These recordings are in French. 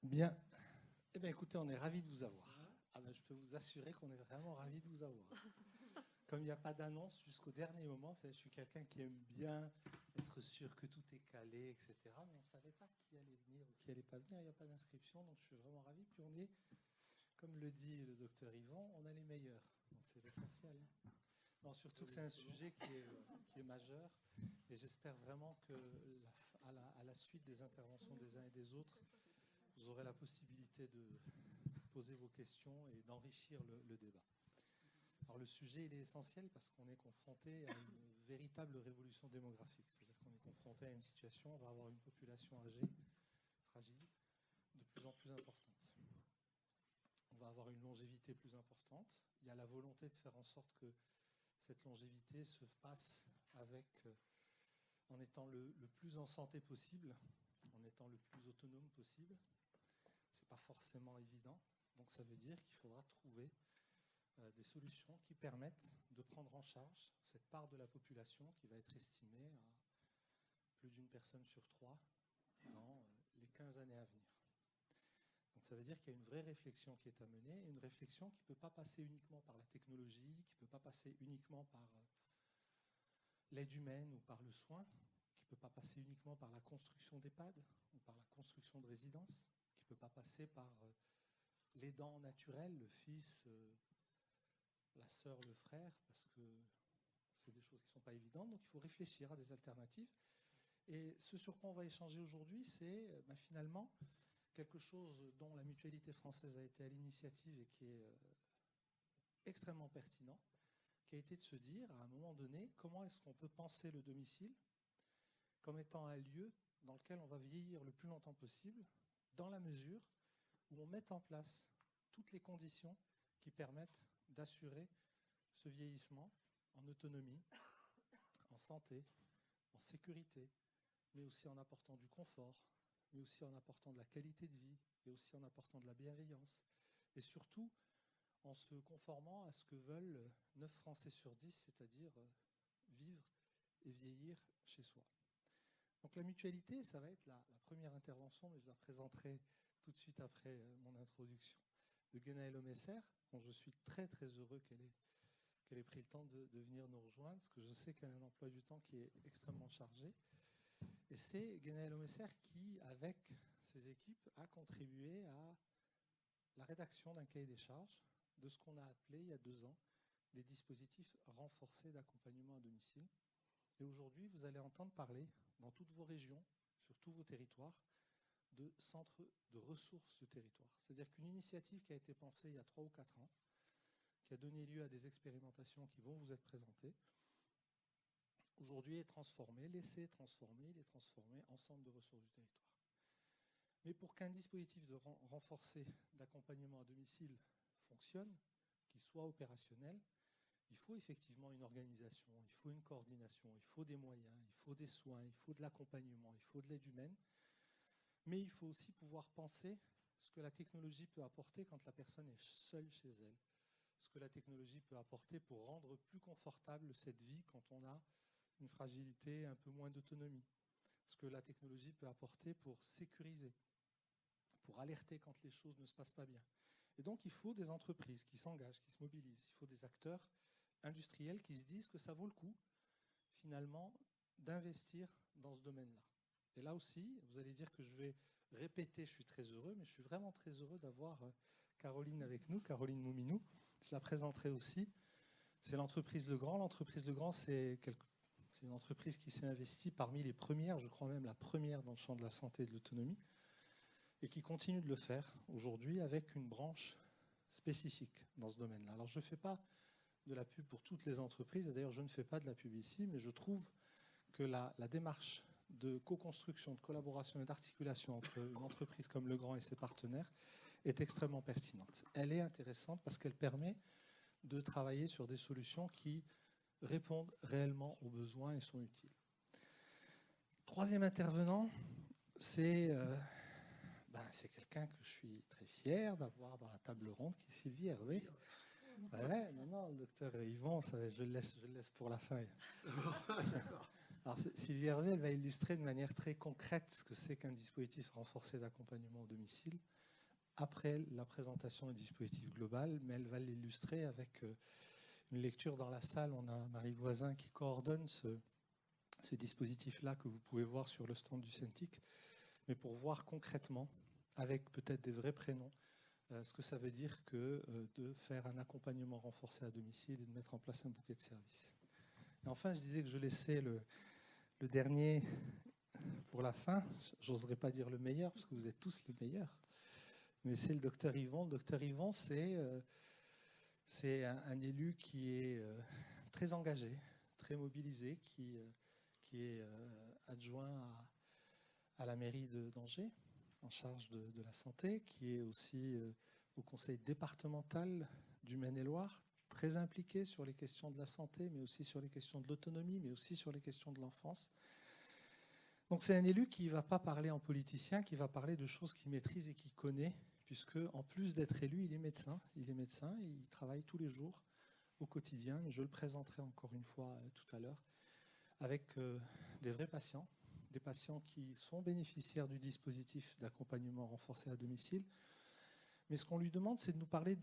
Bien. Eh bien, écoutez, on est ravis de vous avoir. Ah ben, je peux vous assurer qu'on est vraiment ravis de vous avoir. Comme il n'y a pas d'annonce jusqu'au dernier moment, je suis quelqu'un qui aime bien être sûr que tout est calé, etc. Mais on ne savait pas qui allait venir ou qui allait pas venir. Il n'y a pas d'inscription, donc je suis vraiment ravi. Puis on est, comme le dit le docteur Yvan, on a les meilleurs. Donc c'est l'essentiel. Non, surtout que c'est un sujet qui est majeur. Et j'espère vraiment que à la suite des interventions des uns et des autres, vous aurez la possibilité de poser vos questions et d'enrichir le débat. Alors le sujet, il est essentiel parce qu'on est confronté à une véritable révolution démographique. C'est-à-dire qu'on est confronté à une situation, on va avoir une population âgée, fragile, de plus en plus importante. On va avoir une longévité plus importante. Il y a la volonté de faire en sorte que cette longévité se passe en étant le plus en santé possible, en étant le plus autonome possible. Ce n'est pas forcément évident. Donc ça veut dire qu'il faudra trouver des solutions qui permettent de prendre en charge cette part de la population qui va être estimée à plus d'une personne sur 3 dans les 15 années à venir. Donc ça veut dire qu'il y a une vraie réflexion qui est à mener, une réflexion qui ne peut pas passer uniquement par la technologie, qui ne peut pas passer uniquement par l'aide humaine ou par le soin, qui ne peut pas passer uniquement par la construction d'EHPAD ou par la construction de résidences, qui ne peut pas passer par l'aidant naturel, le fils, la sœur, le frère, parce que c'est des choses qui ne sont pas évidentes. Donc il faut réfléchir à des alternatives. Et ce sur quoi on va échanger aujourd'hui, c'est finalement quelque chose dont la Mutualité française a été à l'initiative et qui est extrêmement pertinent, qui a été de se dire, à un moment donné, comment est-ce qu'on peut penser le domicile comme étant un lieu dans lequel on va vieillir le plus longtemps possible, dans la mesure où on met en place toutes les conditions qui permettent d'assurer ce vieillissement en autonomie, en santé, en sécurité, mais aussi en apportant du confort, mais aussi en apportant de la qualité de vie, et aussi en apportant de la bienveillance, et surtout en se conformant à ce que veulent 9 Français sur 10, c'est-à-dire vivre et vieillir chez soi. Donc la mutualité, ça va être la première intervention, mais je la présenterai tout de suite après mon introduction, de Guenaëlle Omesser, dont je suis très très heureux qu'elle ait pris le temps de venir nous rejoindre, parce que je sais qu'elle a un emploi du temps qui est extrêmement chargé. Et c'est Guenaëlle Omesser qui, avec ses équipes, a contribué à la rédaction d'un cahier des charges de ce qu'on a appelé, il y a 2 ans, des dispositifs renforcés d'accompagnement à domicile. Et aujourd'hui, vous allez entendre parler dans toutes vos régions, sur tous vos territoires, de centres de ressources de territoire. C'est-à-dire qu'une initiative qui a été pensée il y a 3 ou 4 ans, qui a donné lieu à des expérimentations qui vont vous être présentées, aujourd'hui est transformée, laissée transformer, il est transformé en centre de ressources du territoire. Mais pour qu'un dispositif de renforcé d'accompagnement à domicile fonctionne, qu'il soit opérationnel, il faut effectivement une organisation, il faut une coordination, il faut des moyens, il faut des soins, il faut de l'accompagnement, il faut de l'aide humaine. Mais il faut aussi pouvoir penser ce que la technologie peut apporter quand la personne est seule chez elle. Ce que la technologie peut apporter pour rendre plus confortable cette vie quand on a une fragilité, un peu moins d'autonomie. Ce que la technologie peut apporter pour sécuriser, pour alerter quand les choses ne se passent pas bien. Et donc il faut des entreprises qui s'engagent, qui se mobilisent. Il faut des acteurs industriels qui se disent que ça vaut le coup, finalement, d'investir dans ce domaine-là. Et là aussi, vous allez dire que je vais répéter, je suis très heureux, mais je suis vraiment très heureux d'avoir Caroline avec nous, Caroline Mouminou. Je la présenterai aussi. C'est l'entreprise Legrand. L'entreprise Legrand, c'est une entreprise qui s'est investie parmi les premières, je crois même la première dans le champ de la santé et de l'autonomie, et qui continue de le faire aujourd'hui avec une branche spécifique dans ce domaine-là. Alors je ne fais pas de la pub pour toutes les entreprises, et d'ailleurs je ne fais pas de la pub ici, mais je trouve que la démarche de co-construction, de collaboration et d'articulation entre une entreprise comme Legrand et ses partenaires est extrêmement pertinente. Elle est intéressante parce qu'elle permet de travailler sur des solutions qui répondent réellement aux besoins et sont utiles. Troisième intervenant, c'est quelqu'un que je suis très fier d'avoir dans la table ronde, qui est Sylvie Hervé. Ouais, non, le docteur Yvan, je le laisse pour la fin. Alors, Sylvie Hervé, elle va illustrer de manière très concrète ce que c'est qu'un dispositif renforcé d'accompagnement au domicile après la présentation du dispositif global, mais elle va l'illustrer avec une lecture dans la salle. On a Marie Voisin qui coordonne ce dispositif-là que vous pouvez voir sur le stand du CENTIC, mais pour voir concrètement, avec peut-être des vrais prénoms, ce que ça veut dire que de faire un accompagnement renforcé à domicile et de mettre en place un bouquet de services. Et enfin, je disais que je laissais le dernier pour la fin. J'oserais pas dire le meilleur, parce que vous êtes tous les meilleurs, mais c'est le docteur Yvon. Le docteur Yvon, c'est un élu qui est très engagé, très mobilisé, qui est adjoint à la mairie d'Angers, en charge de la santé, qui est aussi au conseil départemental du Maine-et-Loire, très impliqué sur les questions de la santé, mais aussi sur les questions de l'autonomie, mais aussi sur les questions de l'enfance. Donc c'est un élu qui ne va pas parler en politicien, qui va parler de choses qu'il maîtrise et qu'il connaît, puisque en plus d'être élu, il est médecin. Il travaille tous les jours au quotidien, et je le présenterai encore une fois tout à l'heure, avec des vrais patients, des patients qui sont bénéficiaires du dispositif d'accompagnement renforcé à domicile. Mais ce qu'on lui demande, c'est de nous parler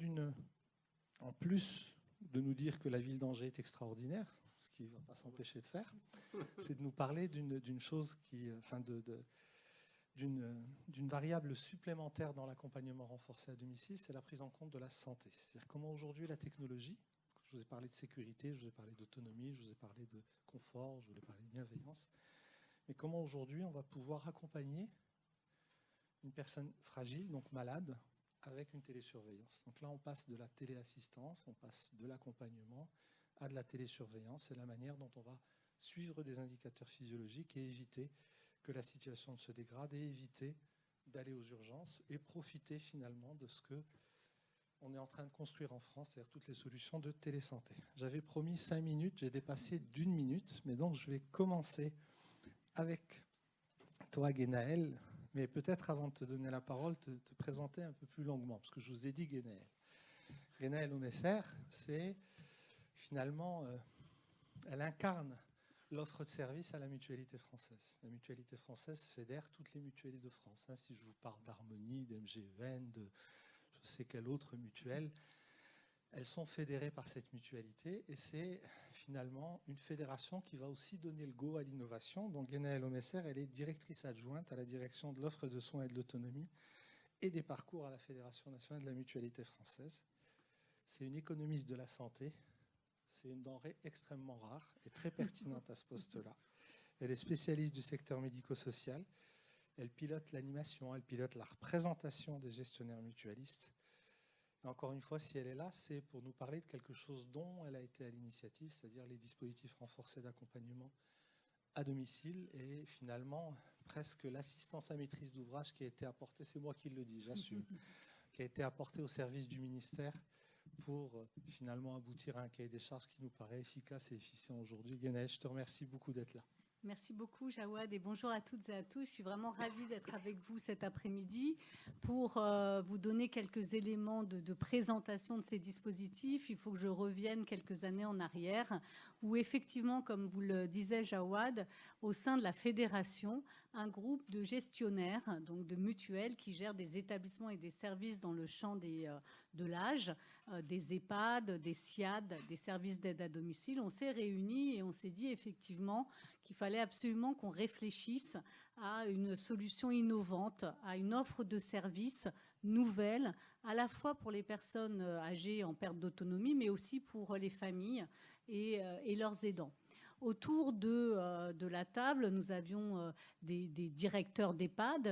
en plus de nous dire que la ville d'Angers est extraordinaire, ce qu'il ne va pas s'empêcher de faire, c'est de nous parler d'une chose d'une variable supplémentaire dans l'accompagnement renforcé à domicile, c'est la prise en compte de la santé. C'est-à-dire comment aujourd'hui la technologie, je vous ai parlé de sécurité, je vous ai parlé d'autonomie, je vous ai parlé de confort, je vous ai parlé de bienveillance, mais comment aujourd'hui on va pouvoir accompagner une personne fragile, donc malade, avec une télésurveillance. Donc là, on passe de la téléassistance, on passe de l'accompagnement à de la télésurveillance. C'est la manière dont on va suivre des indicateurs physiologiques et éviter que la situation ne se dégrade et éviter d'aller aux urgences et profiter finalement de ce que on est en train de construire en France, c'est-à-dire toutes les solutions de télésanté. J'avais promis 5 minutes, j'ai dépassé d'1 minute, mais donc je vais commencer avec toi, Guénaël. Mais peut-être avant de te donner la parole, te présenter un peu plus longuement, parce que je vous ai dit Guénaël. Guénaël Onnesser, c'est finalement, elle incarne l'offre de service à la Mutualité française. La Mutualité française fédère toutes les mutuelles de France. Si je vous parle d'Harmonie, d'MGEN, de je sais quelle autre mutuelle, elles sont fédérées par cette mutualité et c'est finalement une fédération qui va aussi donner le go à l'innovation. Donc Guénaël Onnesser, elle est directrice adjointe à la direction de l'offre de soins et de l'autonomie et des parcours à la Fédération nationale de la mutualité française. C'est une économiste de la santé. C'est une denrée extrêmement rare et très pertinente à ce poste-là. Elle est spécialiste du secteur médico-social. Elle pilote l'animation, elle pilote la représentation des gestionnaires mutualistes. Et encore une fois, si elle est là, c'est pour nous parler de quelque chose dont elle a été à l'initiative, c'est-à-dire les dispositifs renforcés d'accompagnement à domicile et finalement presque l'assistance à maîtrise d'ouvrage qui a été apportée, c'est moi qui le dis, j'assume, qui a été apportée au service du ministère pour finalement aboutir à un cahier des charges qui nous paraît efficace et efficient aujourd'hui. Guénaël, je te remercie beaucoup d'être là. Merci beaucoup, Jawad, et bonjour à toutes et à tous. Je suis vraiment ravie d'être avec vous cet après-midi pour vous donner quelques éléments de présentation de ces dispositifs. Il faut que je revienne quelques années en arrière, où effectivement, comme vous le disait Jawad, au sein de la fédération, un groupe de gestionnaires, donc de mutuelles, qui gèrent des établissements et des services dans le champ de l'âge, des EHPAD, des SIAD, des services d'aide à domicile. On s'est réunis et on s'est dit effectivement qu'il fallait absolument qu'on réfléchisse à une solution innovante, à une offre de services nouvelle, à la fois pour les personnes âgées en perte d'autonomie, mais aussi pour les familles et leurs aidants. Autour de la table, nous avions des directeurs d'EHPAD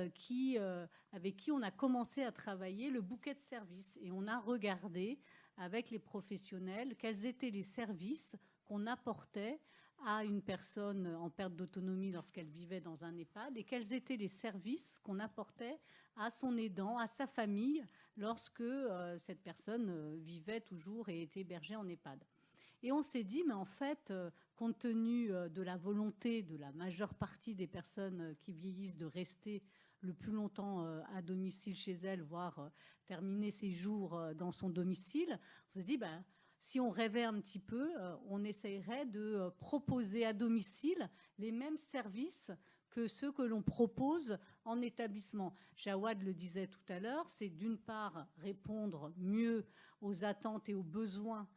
avec qui on a commencé à travailler le bouquet de services. Et on a regardé avec les professionnels quels étaient les services qu'on apportait à une personne en perte d'autonomie lorsqu'elle vivait dans un EHPAD et quels étaient les services qu'on apportait à son aidant, à sa famille, lorsque cette personne vivait toujours et était hébergée en EHPAD. Et on s'est dit, mais en fait, compte tenu de la volonté de la majeure partie des personnes qui vieillissent de rester le plus longtemps à domicile chez elles, voire terminer ses jours dans son domicile, on s'est dit, si on rêvait un petit peu, on essayerait de proposer à domicile les mêmes services que ceux que l'on propose en établissement. Jawad le disait tout à l'heure, c'est d'une part répondre mieux aux attentes et aux besoins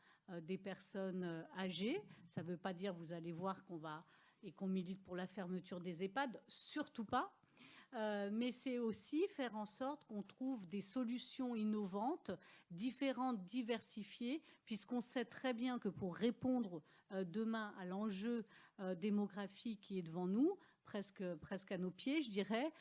des personnes âgées. Ça ne veut pas dire, vous allez voir, qu'on milite pour la fermeture des EHPAD, surtout pas. Mais c'est aussi faire en sorte qu'on trouve des solutions innovantes, différentes, diversifiées, puisqu'on sait très bien que pour répondre demain à l'enjeu démographique qui est devant nous, presque à nos pieds, je dirais,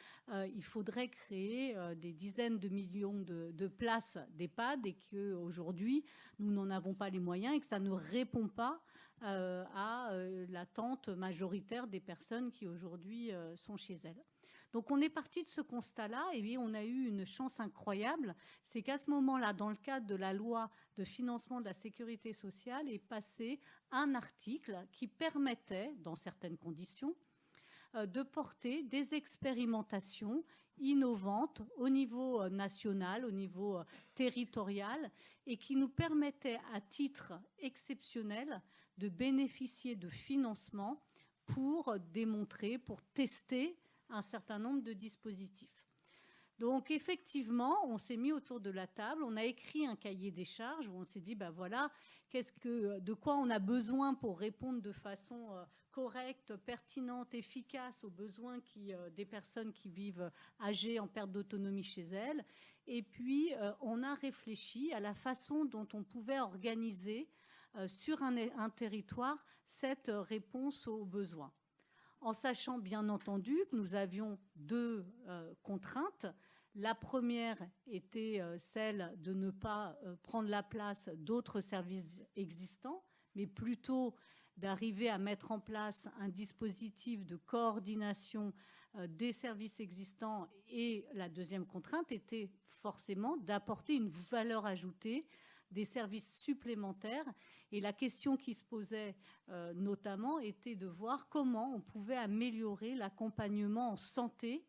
il faudrait créer des dizaines de millions de places d'EHPAD et qu'aujourd'hui, nous n'en avons pas les moyens et que ça ne répond pas à l'attente majoritaire des personnes qui aujourd'hui sont chez elles. Donc, on est parti de ce constat-là et on a eu une chance incroyable. C'est qu'à ce moment-là, dans le cadre de la loi de financement de la sécurité sociale, est passé un article qui permettait, dans certaines conditions, de porter des expérimentations innovantes au niveau national, au niveau territorial, et qui nous permettait, à titre exceptionnel, de bénéficier de financements pour démontrer, pour tester un certain nombre de dispositifs. Donc, effectivement, on s'est mis autour de la table, on a écrit un cahier des charges où on s'est dit, ben voilà, de quoi on a besoin pour répondre de façon correcte, pertinente, efficace aux besoins des personnes qui vivent âgées en perte d'autonomie chez elles. Et puis, on a réfléchi à la façon dont on pouvait organiser sur un territoire cette réponse aux besoins. En sachant bien entendu que nous avions deux contraintes. La première était celle de ne pas prendre la place d'autres services existants, mais plutôt d'arriver à mettre en place un dispositif de coordination des services existants. Et la deuxième contrainte était forcément d'apporter une valeur ajoutée, des services supplémentaires. Et la question qui se posait notamment était de voir comment on pouvait améliorer l'accompagnement en santé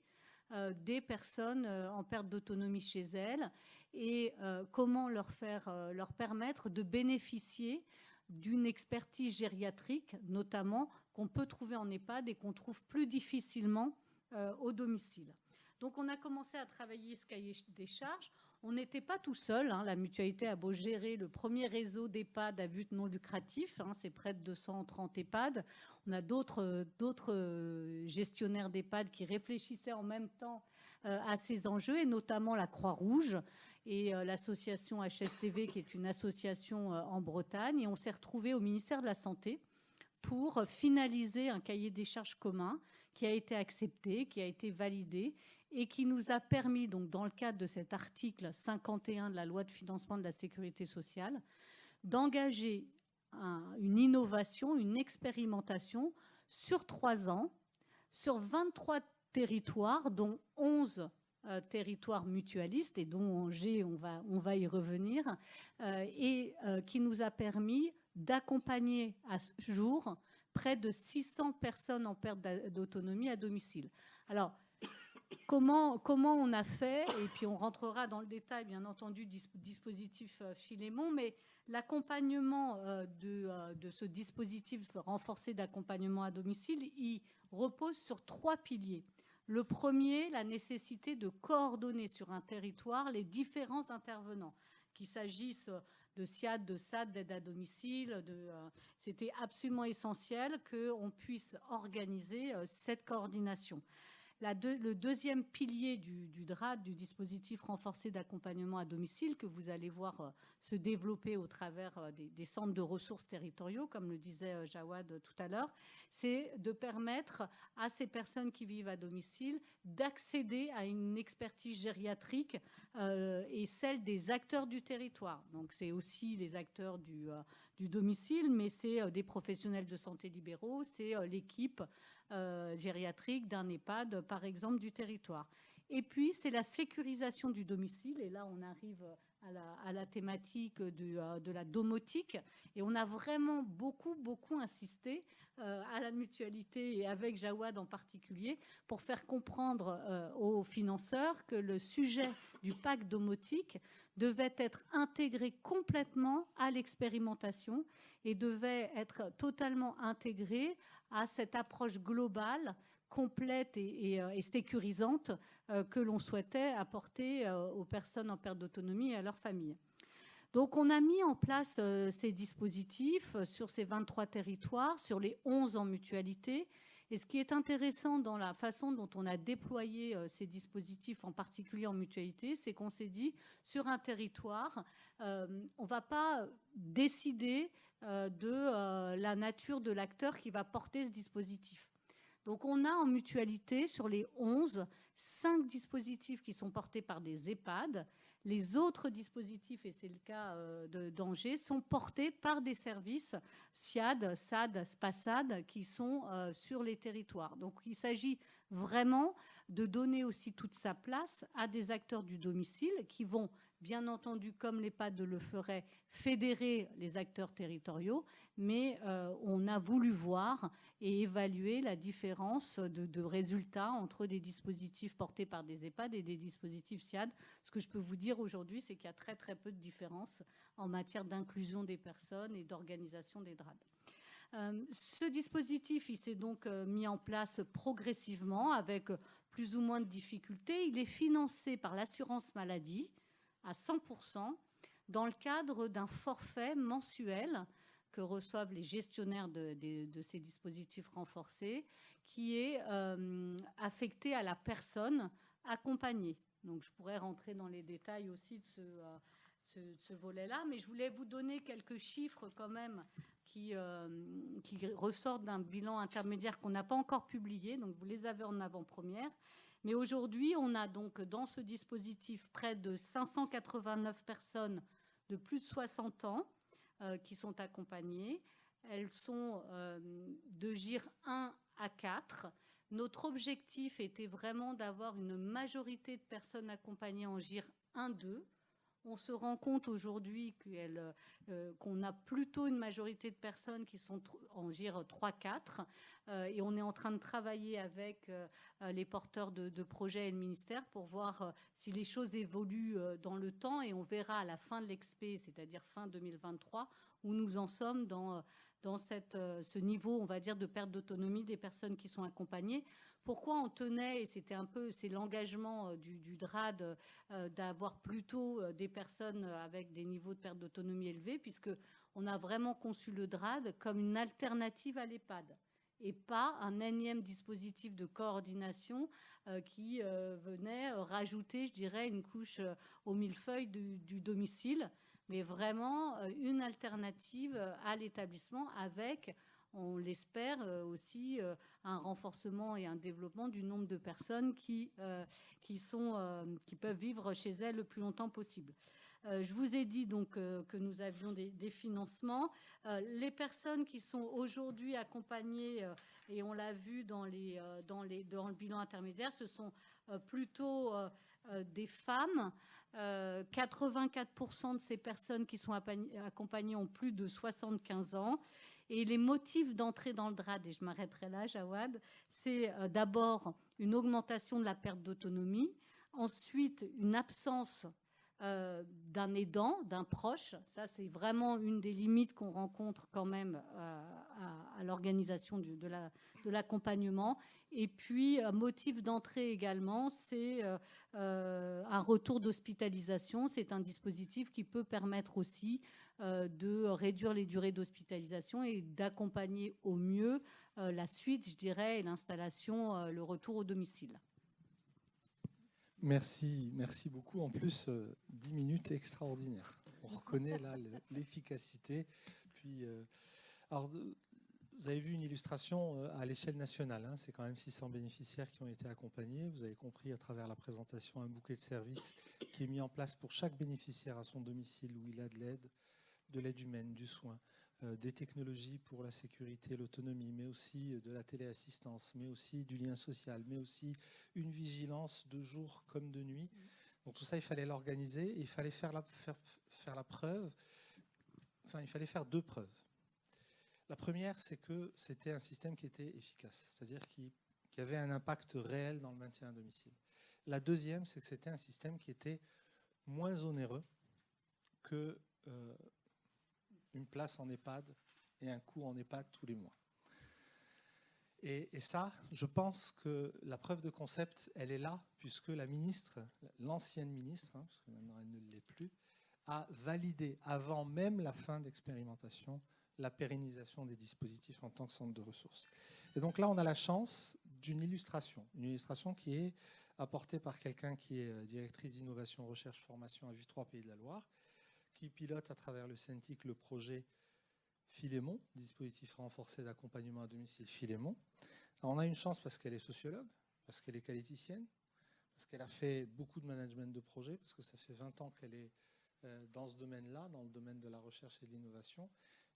des personnes en perte d'autonomie chez elles et comment leur permettre de bénéficier d'une expertise gériatrique, notamment, qu'on peut trouver en EHPAD et qu'on trouve plus difficilement au domicile. Donc, on a commencé à travailler ce cahier des charges. On n'était pas tout seul. La mutualité a beau gérer le premier réseau d'EHPAD à but non lucratif. C'est près de 230 EHPAD. On a d'autres gestionnaires d'EHPAD qui réfléchissaient en même temps à ces enjeux, et notamment la Croix-Rouge et l'association HSTV, qui est une association en Bretagne. Et on s'est retrouvés au ministère de la Santé pour finaliser un cahier des charges commun qui a été accepté, qui a été validé et qui nous a permis, donc, dans le cadre de cet article 51 de la loi de financement de la sécurité sociale, d'engager une innovation, une expérimentation sur 3 ans, sur 23 territoires, dont 11 territoires mutualistes, et dont Angers, on va y revenir, et qui nous a permis d'accompagner à ce jour près de 600 personnes en perte d'autonomie à domicile. Alors, comment on a fait, et puis on rentrera dans le détail, bien entendu, du dispositif Philémon, mais l'accompagnement de ce dispositif renforcé d'accompagnement à domicile, il repose sur 3 piliers. Le premier, la nécessité de coordonner sur un territoire les différents intervenants, qu'il s'agisse de SIAD, de SAD, d'aide à domicile. C'était absolument essentiel qu'on puisse organiser cette coordination. Le deuxième pilier du DRAD, du dispositif renforcé d'accompagnement à domicile, que vous allez voir se développer au travers des centres de ressources territoriaux, comme le disait Jawad tout à l'heure, c'est de permettre à ces personnes qui vivent à domicile d'accéder à une expertise gériatrique et celle des acteurs du territoire. Donc, c'est aussi les acteurs du domicile, mais c'est des professionnels de santé libéraux, c'est l'équipe gériatrique d'un EHPAD, par exemple, du territoire. Et puis, c'est la sécurisation du domicile. Et là, on arrive à la thématique de la domotique. Et on a vraiment beaucoup insisté à la mutualité et avec Jawad en particulier pour faire comprendre aux financeurs que le sujet du pacte domotique devait être intégré complètement à l'expérimentation et devait être totalement intégré à cette approche globale, complète et sécurisante que l'on souhaitait apporter aux personnes en perte d'autonomie et à leurs familles. Donc, on a mis en place ces dispositifs sur ces 23 territoires, sur les 11 en mutualité. Et ce qui est intéressant dans la façon dont on a déployé ces dispositifs, en particulier en mutualité, c'est qu'on s'est dit, sur un territoire, on ne va pas décider de la nature de l'acteur qui va porter ce dispositif. Donc, on a en mutualité, sur les 11, 5 dispositifs qui sont portés par des EHPAD. Les autres dispositifs, et c'est le cas d'Angers, sont portés par des services SIAD, SAD, SPASAD qui sont sur les territoires. Donc, il s'agit vraiment de donner aussi toute sa place à des acteurs du domicile qui vont, bien entendu, comme l'EHPAD le ferait, fédérer les acteurs territoriaux, mais on a voulu voir et évaluer la différence de résultats entre des dispositifs portés par des EHPAD et des dispositifs SIAD. Ce que je peux vous dire aujourd'hui, c'est qu'il y a très peu de différence en matière d'inclusion des personnes et d'organisation des DRAD. Ce dispositif, il s'est donc mis en place progressivement avec plus ou moins de difficultés. Il est financé par l'assurance maladie à 100% dans le cadre d'un forfait mensuel que reçoivent les gestionnaires de ces dispositifs renforcés, qui est affecté à la personne accompagnée. Donc, je pourrais rentrer dans les détails aussi de ce volet-là, mais je voulais vous donner quelques chiffres quand même qui ressortent d'un bilan intermédiaire qu'on n'a pas encore publié, donc vous les avez en avant-première. Mais aujourd'hui, on a donc dans ce dispositif près de 589 personnes de plus de 60 ans qui sont accompagnées. Elles sont de GIR 1 à 4. Notre objectif était vraiment d'avoir une majorité de personnes accompagnées en GIR 1-2. On se rend compte aujourd'hui qu'on a plutôt une majorité de personnes qui sont en GIR 3-4 et on est en train de travailler avec les porteurs de projets et le ministère pour voir si les choses évoluent dans le temps et on verra à la fin de l'expé, c'est-à-dire fin 2023, où nous en sommes dans ce niveau, on va dire, de perte d'autonomie des personnes qui sont accompagnées. Pourquoi on tenait, et c'est l'engagement du DRAD, d'avoir plutôt des personnes avec des niveaux de perte d'autonomie élevés, puisqu'on a vraiment conçu le DRAD comme une alternative à l'EHPAD et pas un énième dispositif de coordination qui venait rajouter, je dirais, une couche au millefeuille du domicile, mais vraiment une alternative à l'établissement avec, on l'espère, aussi un renforcement et un développement du nombre de personnes qui peuvent vivre chez elles le plus longtemps possible. Je vous ai dit donc que nous avions des financements. Les personnes qui sont aujourd'hui accompagnées, et on l'a vu dans le bilan intermédiaire, ce sont plutôt des femmes. 84% de ces personnes qui sont accompagnées ont plus de 75 ans. Et les motifs d'entrée dans le DRAD, et je m'arrêterai là, Jawad, c'est d'abord une augmentation de la perte d'autonomie, ensuite une absence d'un aidant, d'un proche. Ça, c'est vraiment une des limites qu'on rencontre quand même à l'organisation de l'accompagnement. Et puis, un motif d'entrée également, c'est un retour d'hospitalisation. C'est un dispositif qui peut permettre aussi de réduire les durées d'hospitalisation et d'accompagner au mieux la suite, je dirais, et l'installation, le retour au domicile. Merci beaucoup. En plus, 10 minutes extraordinaires. On reconnaît là l'efficacité. Puis, alors, vous avez vu une illustration à l'échelle nationale. Hein. C'est quand même 600 bénéficiaires qui ont été accompagnés. Vous avez compris à travers la présentation un bouquet de services qui est mis en place pour chaque bénéficiaire à son domicile où il a de l'aide humaine, du soin, des technologies pour la sécurité, l'autonomie, mais aussi de la téléassistance, mais aussi du lien social, mais aussi une vigilance de jour comme de nuit. Donc tout ça, il fallait l'organiser, et il fallait faire la preuve, enfin il fallait faire 2 preuves. La première, c'est que c'était un système qui était efficace, c'est-à-dire qui avait un impact réel dans le maintien à domicile. La deuxième, c'est que c'était un système qui était moins onéreux que une place en EHPAD et un coût en EHPAD tous les mois. Et ça, je pense que la preuve de concept, elle est là, puisque la ministre, l'ancienne ministre, parce que maintenant elle ne l'est plus, a validé avant même la fin d'expérimentation la pérennisation des dispositifs en tant que centre de ressources. Et donc là, on a la chance d'une illustration, une illustration qui est apportée par quelqu'un qui est directrice d'innovation, recherche, formation à VU3 Pays de la Loire, qui pilote à travers le CENTIC le projet Philémon, dispositif renforcé d'accompagnement à domicile Philémon. Alors on a une chance parce qu'elle est sociologue, parce qu'elle est qualiticienne, parce qu'elle a fait beaucoup de management de projet, parce que ça fait 20 ans qu'elle est dans ce domaine-là, dans le domaine de la recherche et de l'innovation.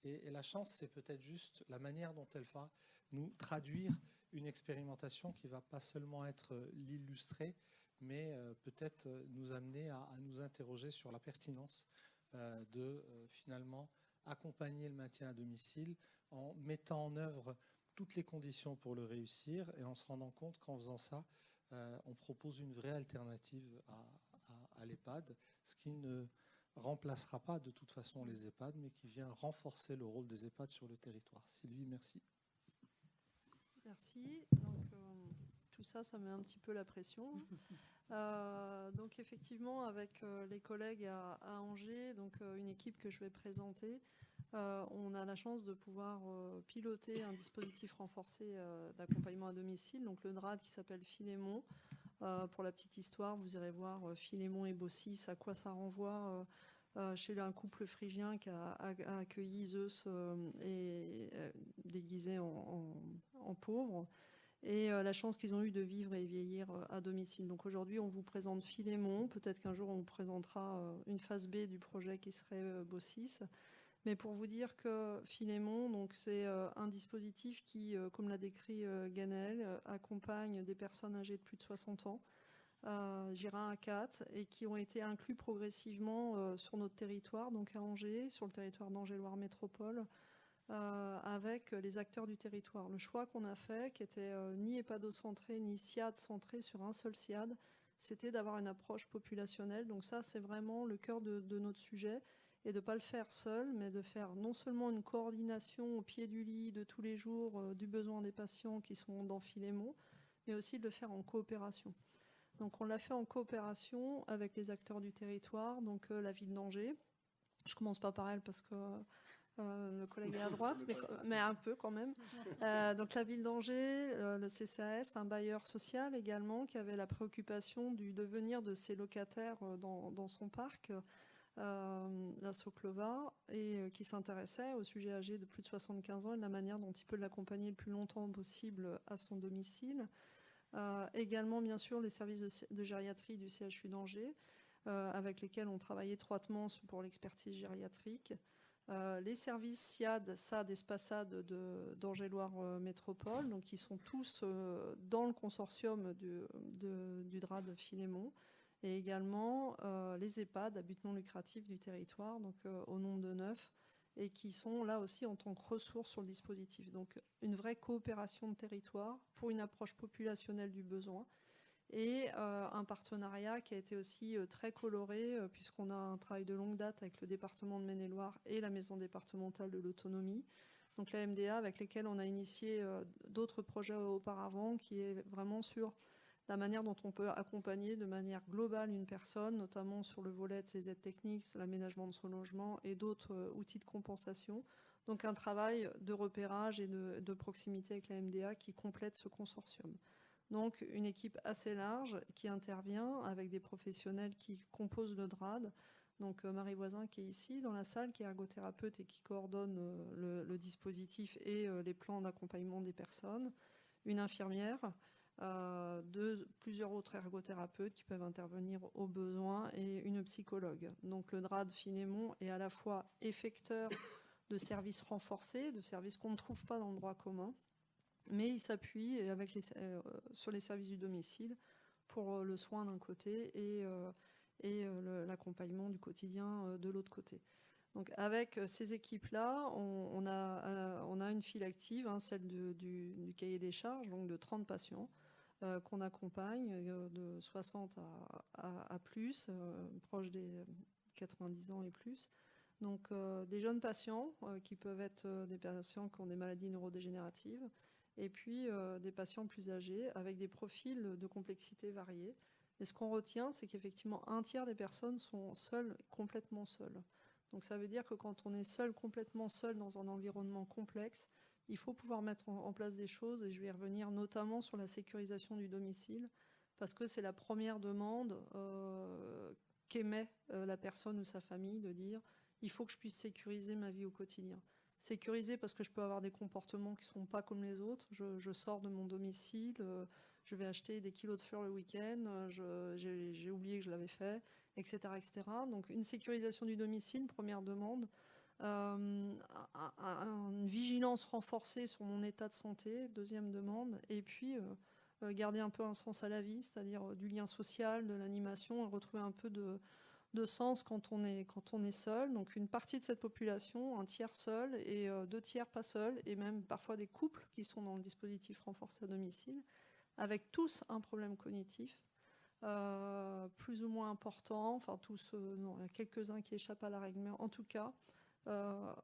Et la chance, c'est peut-être juste la manière dont elle va nous traduire une expérimentation qui ne va pas seulement être l'illustrer, mais peut-être nous amener à nous interroger sur la pertinence de finalement accompagner le maintien à domicile en mettant en œuvre toutes les conditions pour le réussir et en se rendant compte qu'en faisant ça, on propose une vraie alternative à l'EHPAD, ce qui ne remplacera pas de toute façon les EHPAD, mais qui vient renforcer le rôle des EHPAD sur le territoire. Sylvie, merci. Merci. Donc, tout ça, ça met un petit peu la pression. Donc, effectivement, avec les collègues à Angers, donc une équipe que je vais présenter, on a la chance de pouvoir piloter un dispositif renforcé d'accompagnement à domicile, donc le DRAD qui s'appelle Philémon. Pour la petite histoire, vous irez voir Philémon et Baucis, à quoi ça renvoie chez un couple phrygien qui a accueilli Zeus déguisé en pauvre, et la chance qu'ils ont eu de vivre et vieillir à domicile. Donc aujourd'hui, on vous présente Philémon. Peut-être qu'un jour, on vous présentera une phase B du projet qui serait Baucis. Mais pour vous dire que Philémon, donc c'est un dispositif qui, comme l'a décrit Ganaël, accompagne des personnes âgées de plus de 60 ans, Gira à 4, et qui ont été inclus progressivement sur notre territoire, donc à Angers, sur le territoire d'Angers-Loire Métropole, avec les acteurs du territoire. Le choix qu'on a fait, qui était ni EHPADO-centré, ni SIAD-centré sur un seul SIAD, c'était d'avoir une approche populationnelle. Donc ça, c'est vraiment le cœur de notre sujet, et de ne pas le faire seul, mais de faire non seulement une coordination au pied du lit de tous les jours du besoin des patients qui sont dans Philémon, mais aussi de le faire en coopération. Donc on l'a fait en coopération avec les acteurs du territoire, donc la ville d'Angers. Je ne commence pas par elle parce que le collègue est à droite, mais un peu quand même. Donc la ville d'Angers, le CCAS, un bailleur social également, qui avait la préoccupation du devenir de ses locataires dans son parc, la Soclova, et qui s'intéressait au sujet âgé de plus de 75 ans et de la manière dont il peut l'accompagner le plus longtemps possible à son domicile. Également, bien sûr, les services de gériatrie du CHU d'Angers, avec lesquels on travaille étroitement pour l'expertise gériatrique. Les services SIAD, SAD et SPASAD d'Angers-Loire Métropole, donc qui sont tous dans le consortium du DRAD Philémon. Et également les EHPAD à but non lucratif du territoire, donc au nombre de 9, et qui sont là aussi en tant que ressources sur le dispositif. Donc une vraie coopération de territoire pour une approche populationnelle du besoin, et un partenariat qui a été aussi très coloré, puisqu'on a un travail de longue date avec le département de Maine-et-Loire et la maison départementale de l'autonomie, donc la MDA, avec lesquels on a initié d'autres projets auparavant, qui est vraiment sur la manière dont on peut accompagner de manière globale une personne, notamment sur le volet de ses aides techniques, l'aménagement de son logement et d'autres outils de compensation. Donc un travail de repérage et de proximité avec la MDA qui complète ce consortium. Donc une équipe assez large qui intervient avec des professionnels qui composent le DRAD. Donc Marie Voisin qui est ici dans la salle, qui est ergothérapeute et qui coordonne le dispositif et les plans d'accompagnement des personnes. Une infirmière, plusieurs autres ergothérapeutes qui peuvent intervenir au besoin, et une psychologue. Donc le DRAD Philémon est à la fois effecteur de services renforcés, de services qu'on ne trouve pas dans le droit commun, mais il s'appuie sur les services du domicile pour le soin d'un côté, et l'accompagnement du quotidien de l'autre côté. Donc avec ces équipes-là, on a une file active, hein, celle du cahier des charges, donc de 30 patients qu'on accompagne de 60 à plus, proche des 90 ans et plus. Donc des jeunes patients qui peuvent être des patients qui ont des maladies neurodégénératives et puis des patients plus âgés avec des profils de complexité variés. Et ce qu'on retient, c'est qu'effectivement, un tiers des personnes sont seules, complètement seules. Donc ça veut dire que quand on est seul, complètement seul dans un environnement complexe, il faut pouvoir mettre en place des choses, et je vais y revenir notamment sur la sécurisation du domicile, parce que c'est la première demande qu'émet la personne ou sa famille, de dire « il faut que je puisse sécuriser ma vie au quotidien ». Sécuriser parce que je peux avoir des comportements qui ne sont pas comme les autres, je sors de mon domicile, je vais acheter des kilos de fleurs le week-end, j'ai oublié que je l'avais fait, etc., etc. Donc une sécurisation du domicile, première demande. Une vigilance renforcée sur mon état de santé, deuxième demande. Et puis garder un peu un sens à la vie, c'est-à-dire du lien social, de l'animation, et retrouver un peu de sens quand on est seul. Donc une partie de cette population, un tiers seul et 2 tiers pas seul, et même parfois des couples qui sont dans le dispositif renforcé à domicile, avec tous un problème cognitif, plus ou moins important, enfin tous, non, il y a quelques-uns qui échappent à la règle, mais en tout cas,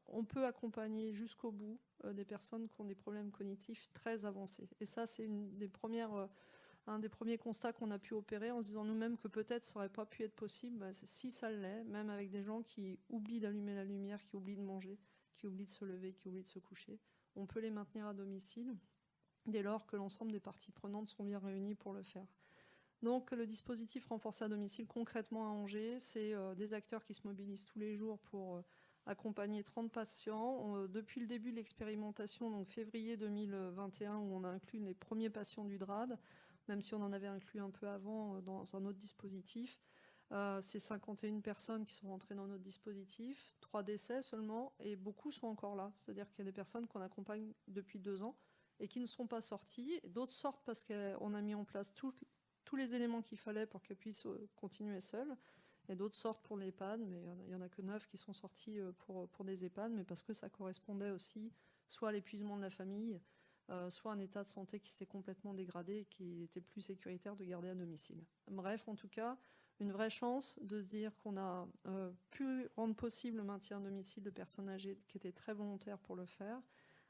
on peut accompagner jusqu'au bout des personnes qui ont des problèmes cognitifs très avancés. Et ça, c'est un des premiers constats qu'on a pu opérer en se disant nous-mêmes que peut-être ça n'aurait pas pu être possible. Bah, si ça l'est, même avec des gens qui oublient d'allumer la lumière, qui oublient de manger, qui oublient de se lever, qui oublient de se coucher, on peut les maintenir à domicile dès lors que l'ensemble des parties prenantes sont bien réunies pour le faire. Donc le dispositif renforcé à domicile, concrètement à Angers, c'est des acteurs qui se mobilisent tous les jours pour accompagner 30 patients. Depuis le début de l'expérimentation, donc février 2021, où on a inclus les premiers patients du DRAD, même si on en avait inclus un peu avant dans un autre dispositif, c'est 51 personnes qui sont rentrées dans notre dispositif, 3 décès seulement, et beaucoup sont encore là. C'est-à-dire qu'il y a des personnes qu'on accompagne depuis 2 ans et qui ne sont pas sorties. D'autres sortent parce qu'on a mis en place tous les éléments qu'il fallait pour qu'elles puissent continuer seules. Et d'autres sortent pour l'EHPAD, mais il n'y en a que 9 qui sont sortis pour des EHPAD, mais parce que ça correspondait aussi soit à l'épuisement de la famille, soit à un état de santé qui s'était complètement dégradé et qui était plus sécuritaire de garder à domicile. Bref, en tout cas, une vraie chance de se dire qu'on a pu rendre possible le maintien à domicile de personnes âgées qui étaient très volontaires pour le faire,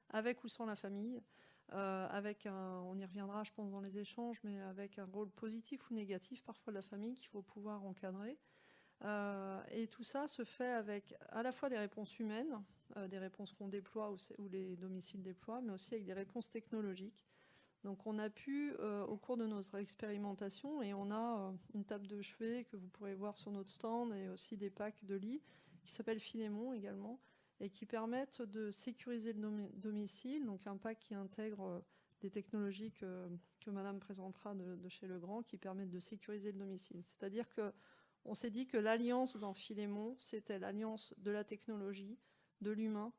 avec ou sans la famille, avec on y reviendra je pense dans les échanges, mais avec un rôle positif ou négatif parfois de la famille qu'il faut pouvoir encadrer. Et tout ça se fait avec à la fois des réponses humaines, des réponses qu'on déploie ou les domiciles déploient, mais aussi avec des réponses technologiques. Donc on a pu, au cours de notre expérimentation, et on a une table de chevet que vous pourrez voir sur notre stand, et aussi des packs de lits, qui s'appellent Philémon également, et qui permettent de sécuriser le domicile, donc un pack qui intègre des technologies que Madame présentera de chez Legrand, qui permettent de sécuriser le domicile. C'est-à-dire qu'on s'est dit que l'alliance dans Philémon, c'était l'alliance de la technologie, de l'humain,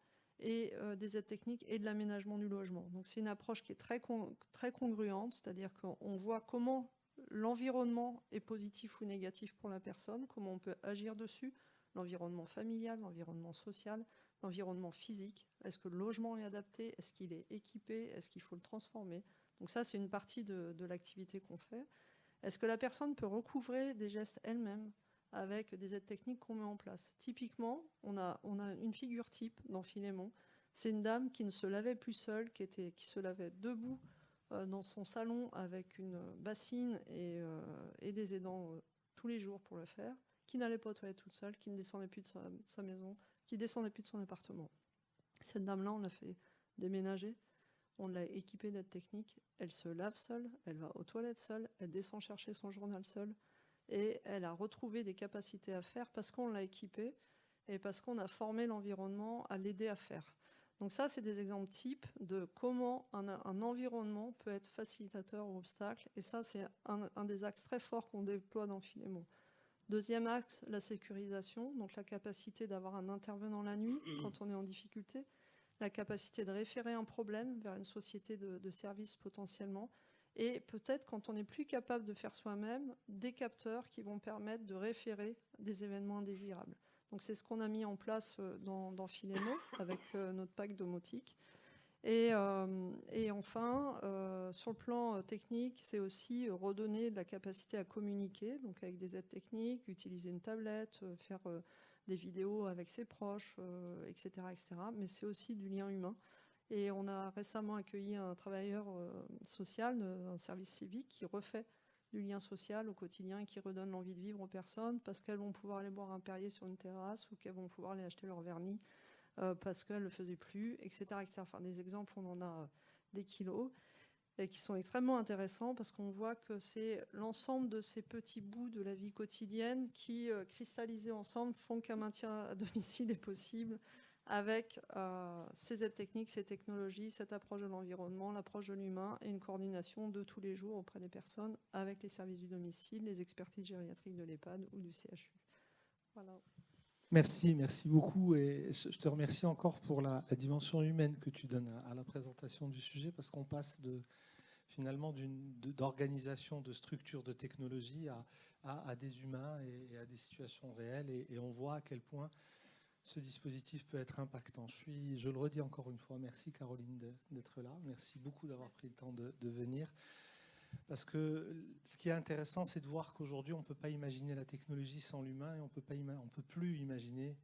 et des aides techniques et de l'aménagement du logement. Donc c'est une approche qui est très congruente, c'est-à-dire qu'on voit comment l'environnement est positif ou négatif pour la personne, comment on peut agir dessus, l'environnement familial, l'environnement social, l'environnement physique. Est-ce que le logement est adapté? Est-ce qu'il est équipé? Est-ce qu'il faut le transformer? Donc ça, c'est une partie de l'activité qu'on fait. Est-ce que la personne peut recouvrer des gestes elle-même avec des aides techniques qu'on met en place? Typiquement, on a une figure type dans Philémon. C'est une dame qui ne se lavait plus seule, qui se lavait debout dans son salon avec une bassine et des aidants tous les jours pour le faire, qui n'allait pas aux toilettes toute seule, qui ne descendait plus de sa maison, qui ne descendait plus de son appartement. Cette dame-là, on l'a fait déménager, on l'a équipée d'aides techniques, elle se lave seule, elle va aux toilettes seule, elle descend chercher son journal seule, et elle a retrouvé des capacités à faire parce qu'on l'a équipée et parce qu'on a formé l'environnement à l'aider à faire. Donc ça, c'est des exemples types de comment un environnement peut être facilitateur ou obstacle, et ça, c'est un des axes très forts qu'on déploie dans Philémon. Deuxième axe, la sécurisation, donc la capacité d'avoir un intervenant la nuit quand on est en difficulté, la capacité de référer un problème vers une société de services potentiellement, et peut-être, quand on n'est plus capable de faire soi-même, des capteurs qui vont permettre de référer des événements indésirables. Donc c'est ce qu'on a mis en place dans Philémon avec notre pack domotique. Et enfin, sur le plan technique, c'est aussi redonner de la capacité à communiquer, donc avec des aides techniques, utiliser une tablette, faire des vidéos avec ses proches, etc., etc. Mais c'est aussi du lien humain. Et on a récemment accueilli un travailleur social, un service civique, qui refait du lien social au quotidien et qui redonne l'envie de vivre aux personnes parce qu'elles vont pouvoir aller boire un Perrier sur une terrasse ou qu'elles vont pouvoir aller acheter leur vernis parce qu'elles ne le faisaient plus, etc., etc. Enfin, des exemples, on en a des kilos et qui sont extrêmement intéressants parce qu'on voit que c'est l'ensemble de ces petits bouts de la vie quotidienne qui, cristallisés ensemble, font qu'un maintien à domicile est possible avec ces aides techniques, ces technologies, cette approche de l'environnement, l'approche de l'humain et une coordination de tous les jours auprès des personnes avec les services du domicile, les expertises gériatriques de l'EHPAD ou du CHU. Voilà. Merci beaucoup. Et je te remercie encore pour la dimension humaine que tu donnes à la présentation du sujet, parce qu'on passe finalement d'organisation, de structure, de technologie à des humains et à des situations réelles. Et on voit à quel point ce dispositif peut être impactant. Je le redis encore une fois, merci Caroline d'être là. Merci beaucoup d'avoir pris le temps de venir. Parce que ce qui est intéressant, c'est de voir qu'aujourd'hui, on ne peut pas imaginer la technologie sans l'humain et on ne peut plus imaginer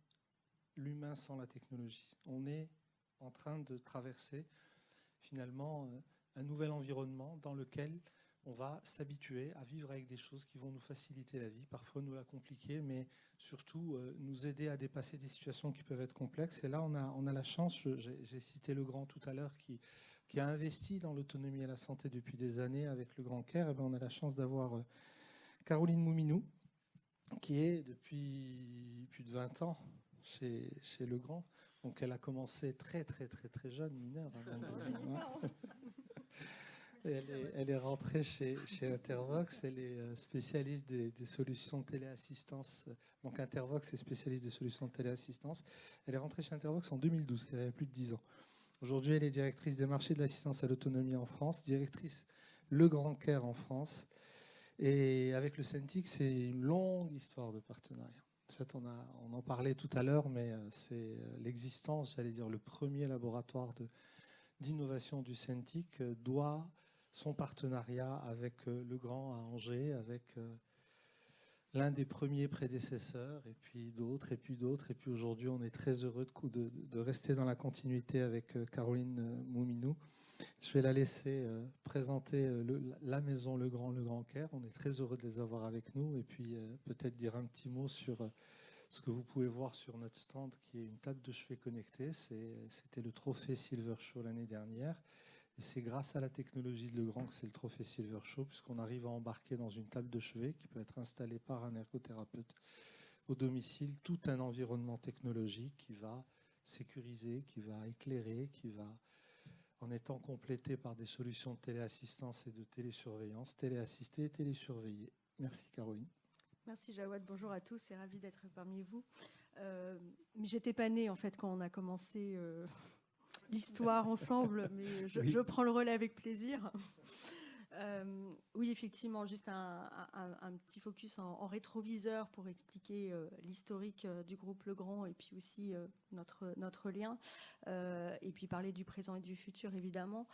l'humain sans la technologie. On est en train de traverser finalement un nouvel environnement dans lequel on va s'habituer à vivre avec des choses qui vont nous faciliter la vie, parfois nous la compliquer, mais surtout nous aider à dépasser des situations qui peuvent être complexes. Et là, on a la chance, j'ai cité Legrand tout à l'heure, qui a investi dans l'autonomie et la santé depuis des années avec le Grand Caire. Et bien, on a la chance d'avoir Caroline Mouminou, qui est depuis plus de 20 ans chez Legrand. Donc elle a commencé très jeune, mineure. Elle est rentrée chez Intervox, elle est spécialiste des solutions de téléassistance. Donc Intervox est spécialiste des solutions de téléassistance. Elle est rentrée chez Intervox en 2012, il y avait plus de 10 ans. Aujourd'hui, elle est directrice des marchés de l'assistance à l'autonomie en France, directrice Le Grand Caire en France. Et avec le Centix, c'est une longue histoire de partenariat. En fait, on en parlait tout à l'heure, mais c'est l'existence, j'allais dire, le premier laboratoire d'innovation du Centix doit son partenariat avec Le Grand à Angers, avec l'un des premiers prédécesseurs, et puis d'autres, et puis d'autres. Et puis aujourd'hui, on est très heureux de rester dans la continuité avec Caroline Mouminou. Je vais la laisser présenter la maison Le Grand Caire. On est très heureux de les avoir avec nous. Et puis peut-être dire un petit mot sur ce que vous pouvez voir sur notre stand, qui est une table de chevet connectée. C'était le trophée Silver Show l'année dernière. Et c'est grâce à la technologie de Legrand que c'est le trophée Silver Show, puisqu'on arrive à embarquer dans une table de chevet qui peut être installée par un ergothérapeute au domicile tout un environnement technologique qui va sécuriser, qui va éclairer, qui va, en étant complété par des solutions de téléassistance et de télésurveillance, téléassister et télésurveiller. Merci Caroline. Merci Jawad, bonjour à tous et ravi d'être parmi vous. J'étais pas née en fait quand on a commencé l'histoire ensemble, mais je prends le relais avec plaisir. Oui, effectivement, juste un petit focus en rétroviseur pour expliquer l'historique du groupe Legrand et puis aussi notre lien, et puis parler du présent et du futur, évidemment.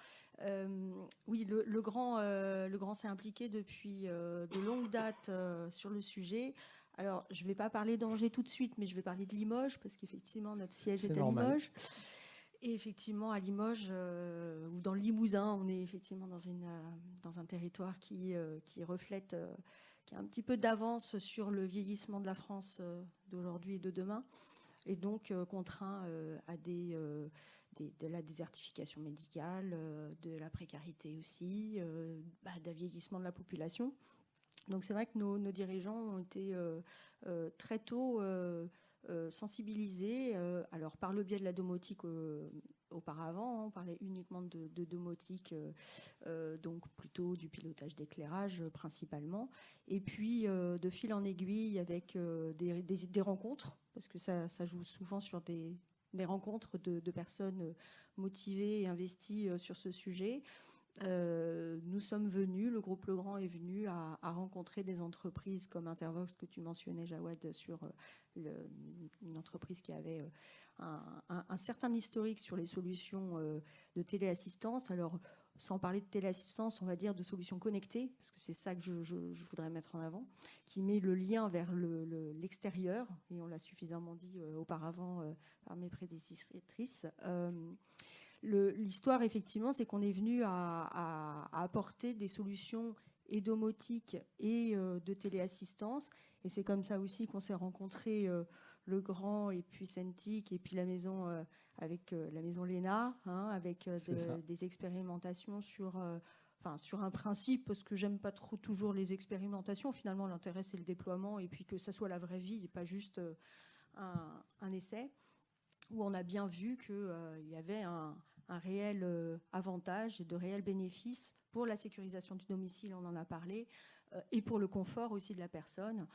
Oui, le Grand s'est impliqué depuis de longues dates sur le sujet. Alors, je ne vais pas parler d'Angers tout de suite, mais je vais parler de Limoges, parce qu'effectivement, notre siège est à Limoges. Et effectivement, à Limoges, ou dans le Limousin, on est effectivement dans un territoire qui reflète, qui a un petit peu d'avance sur le vieillissement de la France d'aujourd'hui et de demain, et donc contraint à de la désertification médicale, de la précarité aussi, d'un vieillissement de la population. Donc c'est vrai que nos dirigeants ont été très tôt sensibilisés, alors par le biais de la domotique auparavant, on parlait uniquement de domotique, donc plutôt du pilotage d'éclairage principalement, et puis de fil en aiguille avec des rencontres, parce que ça joue souvent sur des rencontres de personnes motivées et investies sur ce sujet. nous sommes venus, le groupe Legrand est venu à rencontrer des entreprises comme Intervox que tu mentionnais, Jawad, sur une entreprise qui avait un certain historique sur les solutions de téléassistance. Alors, sans parler de téléassistance, on va dire de solutions connectées, parce que c'est ça que je voudrais mettre en avant, qui met le lien vers l'extérieur, et on l'a suffisamment dit auparavant par mes prédécessrices. L'histoire, effectivement, c'est qu'on est venu à apporter des solutions et domotique et de téléassistance. Et c'est comme ça aussi qu'on s'est rencontrés, Legrand et puis Centic, et puis la maison avec la maison Léna, hein, avec des expérimentations sur un principe, parce que j'aime pas trop toujours les expérimentations. Finalement, l'intérêt, c'est le déploiement, et puis que ça soit la vraie vie et pas juste un essai, où on a bien vu qu'il y avait un réel avantage et de réels bénéfices pour la sécurisation du domicile, on en a parlé, et pour le confort aussi de la personne,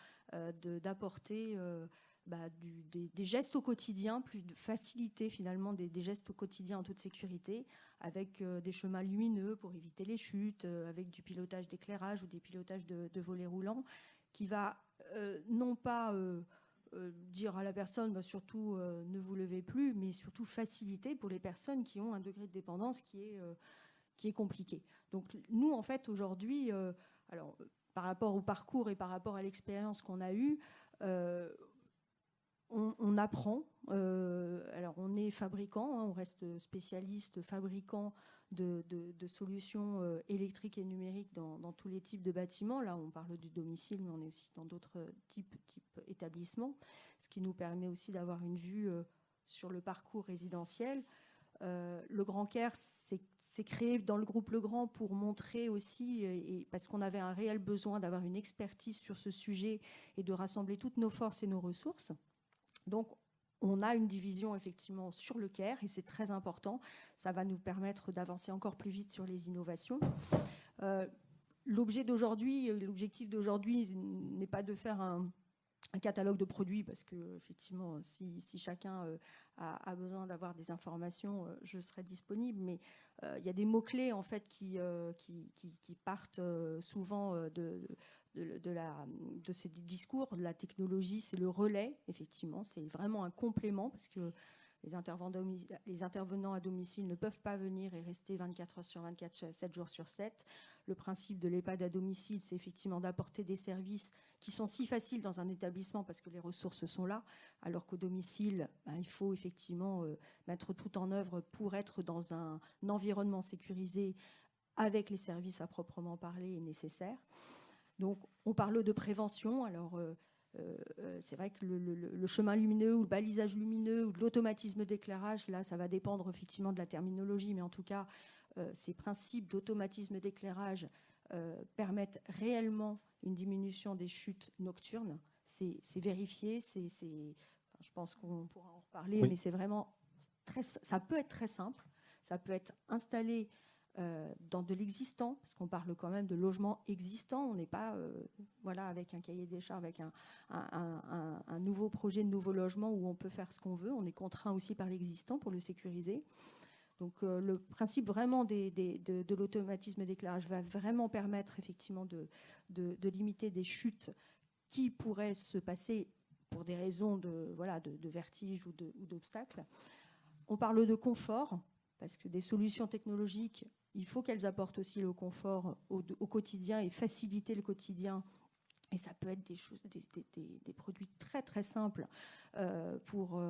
d'apporter des gestes au quotidien, plus de faciliter finalement des gestes au quotidien en toute sécurité, avec des chemins lumineux pour éviter les chutes, avec du pilotage d'éclairage ou des pilotages de volets roulants, qui va non pas dire à la personne surtout ne vous levez plus, mais surtout faciliter pour les personnes qui ont un degré de dépendance qui est compliqué. Donc nous, en fait, aujourd'hui, par rapport au parcours et par rapport à l'expérience qu'on a eue, on apprend. Alors on est fabricant, hein, on reste spécialiste, fabricant de solutions électriques et numériques dans tous les types de bâtiments. Là, on parle du domicile, mais on est aussi dans d'autres types établissements, ce qui nous permet aussi d'avoir une vue sur le parcours résidentiel. Le Grand Caire s'est créé dans le groupe Legrand pour montrer aussi, et parce qu'on avait un réel besoin d'avoir une expertise sur ce sujet et de rassembler toutes nos forces et nos ressources. Donc, on a une division effectivement sur le Caire et c'est très important. Ça va nous permettre d'avancer encore plus vite sur les innovations. L'objectif d'aujourd'hui n'est pas de faire un catalogue de produits, parce que effectivement, si chacun a besoin d'avoir des informations, je serai disponible. Mais il y a des mots-clés en fait qui partent souvent de ces discours. De la technologie, c'est le relais, effectivement, c'est vraiment un complément, parce que les intervenants à domicile ne peuvent pas venir et rester 24 heures sur 24, 7 jours sur 7. Le principe de l'EHPAD à domicile, c'est effectivement d'apporter des services qui sont si faciles dans un établissement parce que les ressources sont là, alors qu'au domicile, il faut effectivement mettre tout en œuvre pour être dans un environnement sécurisé avec les services à proprement parler et nécessaires. Donc, on parle de prévention. Alors, c'est vrai que le chemin lumineux ou le balisage lumineux ou de l'automatisme d'éclairage, là, ça va dépendre effectivement de la terminologie, mais en tout cas, ces principes d'automatisme d'éclairage permettent réellement une diminution des chutes nocturnes. C'est vérifié, je pense qu'on pourra en reparler, oui. Mais c'est vraiment ça peut être très simple, ça peut être installé dans de l'existant, parce qu'on parle quand même de logements existants, on n'est pas avec un cahier des charges, avec un nouveau projet de nouveau logement où on peut faire ce qu'on veut, on est contraint aussi par l'existant pour le sécuriser. Donc le principe vraiment de l'automatisme d'éclairage va vraiment permettre effectivement de limiter des chutes qui pourraient se passer pour des raisons de vertige ou d'obstacles. On parle de confort, parce que des solutions technologiques, il faut qu'elles apportent aussi le confort au quotidien et faciliter le quotidien. Et ça peut être des produits très très simples pour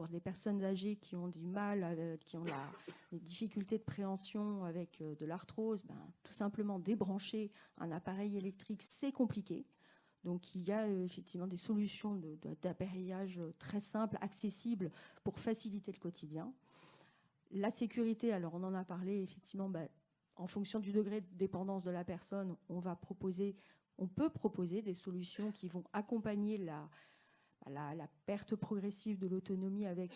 des personnes âgées qui ont du mal, qui ont des difficultés de préhension avec de l'arthrose. Tout simplement débrancher un appareil électrique, c'est compliqué. Donc il y a effectivement des solutions d'appareillage très simples, accessibles pour faciliter le quotidien. La sécurité, alors on en a parlé effectivement, en fonction du degré de dépendance de la personne, on peut proposer des solutions qui vont accompagner la perte progressive de l'autonomie avec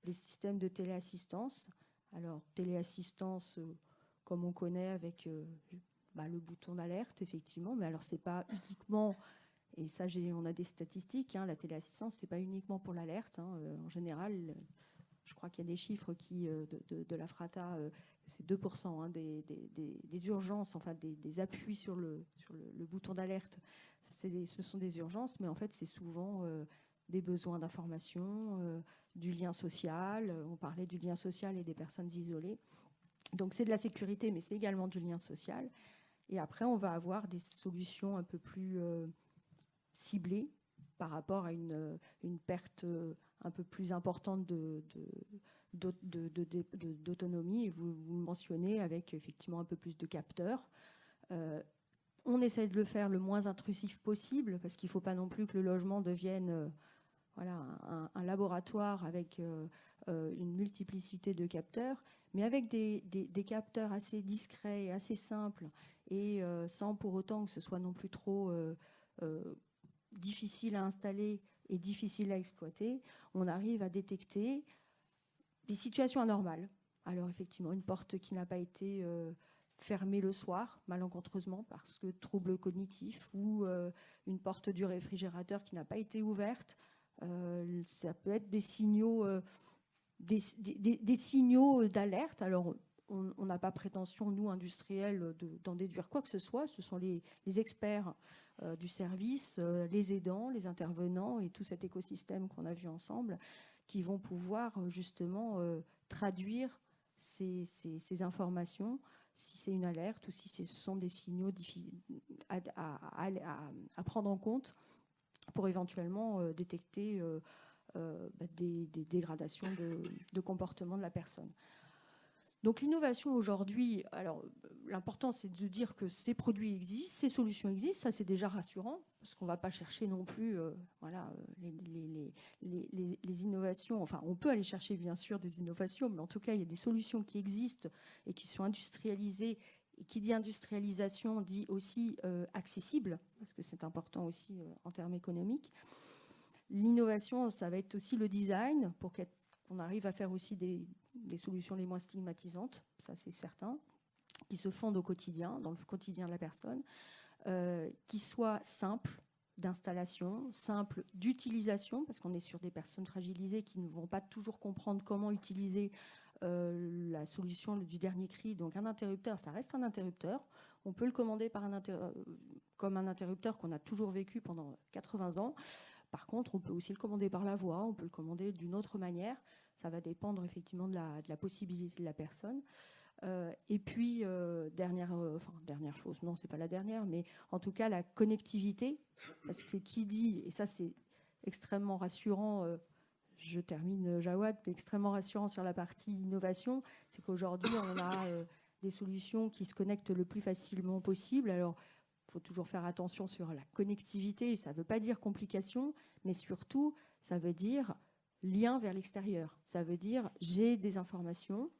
des systèmes de téléassistance. Alors téléassistance, comme on connaît avec le bouton d'alerte, effectivement, mais alors c'est pas uniquement, et ça on a des statistiques, la téléassistance, c'est pas uniquement pour l'alerte. En général, je crois qu'il y a des chiffres de la Frata, c'est 2% des urgences, enfin des appuis sur le bouton d'alerte. Ce sont des urgences, mais en fait, c'est souvent des besoins d'information, du lien social. On parlait du lien social et des personnes isolées. Donc, c'est de la sécurité, mais c'est également du lien social. Et après, on va avoir des solutions un peu plus ciblées par rapport à une perte un peu plus importante d'autonomie. Et vous le mentionnez avec effectivement un peu plus de capteurs. On essaie de le faire le moins intrusif possible parce qu'il ne faut pas non plus que le logement devienne un laboratoire avec une multiplicité de capteurs, mais avec des capteurs assez discrets et assez simples et sans pour autant que ce soit non plus trop difficile à installer et difficile à exploiter. On arrive à détecter des situations anormales. Alors effectivement, une porte qui n'a pas été fermée le soir, malencontreusement, parce que trouble cognitif, ou une porte du réfrigérateur qui n'a pas été ouverte. Ça peut être des signaux des signaux d'alerte. Alors, on n'a pas prétention, nous, industriels, d'en déduire quoi que ce soit. Ce sont les experts du service, les aidants, les intervenants et tout cet écosystème qu'on a vu ensemble qui vont pouvoir justement traduire ces informations, si c'est une alerte ou si ce sont des signaux à prendre en compte pour éventuellement détecter des dégradations de comportement de la personne. Donc l'innovation aujourd'hui, alors l'important c'est de dire que ces produits existent, ces solutions existent, ça c'est déjà rassurant, parce qu'on ne va pas chercher non plus les innovations, enfin on peut aller chercher bien sûr des innovations, mais en tout cas il y a des solutions qui existent et qui sont industrialisées, et qui dit industrialisation dit aussi accessible, parce que c'est important aussi en termes économiques. L'innovation, ça va être aussi le design, pour qu'on arrive à faire aussi des solutions les moins stigmatisantes, ça c'est certain, qui se fondent au quotidien, dans le quotidien de la personne, qui soient simples d'installation, simples d'utilisation, parce qu'on est sur des personnes fragilisées qui ne vont pas toujours comprendre comment utiliser la solution du dernier cri. Donc un interrupteur, ça reste un interrupteur. On peut le commander comme un interrupteur qu'on a toujours vécu pendant 80 ans. Par contre, on peut aussi le commander par la voix, on peut le commander d'une autre manière. Ça va dépendre effectivement de la possibilité de la personne. Et puis, dernière chose, non, c'est pas la dernière, mais en tout cas, la connectivité. Parce que qui dit, et ça c'est extrêmement rassurant, je termine Jawad, mais extrêmement rassurant sur la partie innovation, c'est qu'aujourd'hui, on a des solutions qui se connectent le plus facilement possible. Alors, il faut toujours faire attention sur la connectivité. Ça ne veut pas dire complication, mais surtout, ça veut dire lien vers l'extérieur. Ça veut dire j'ai des informations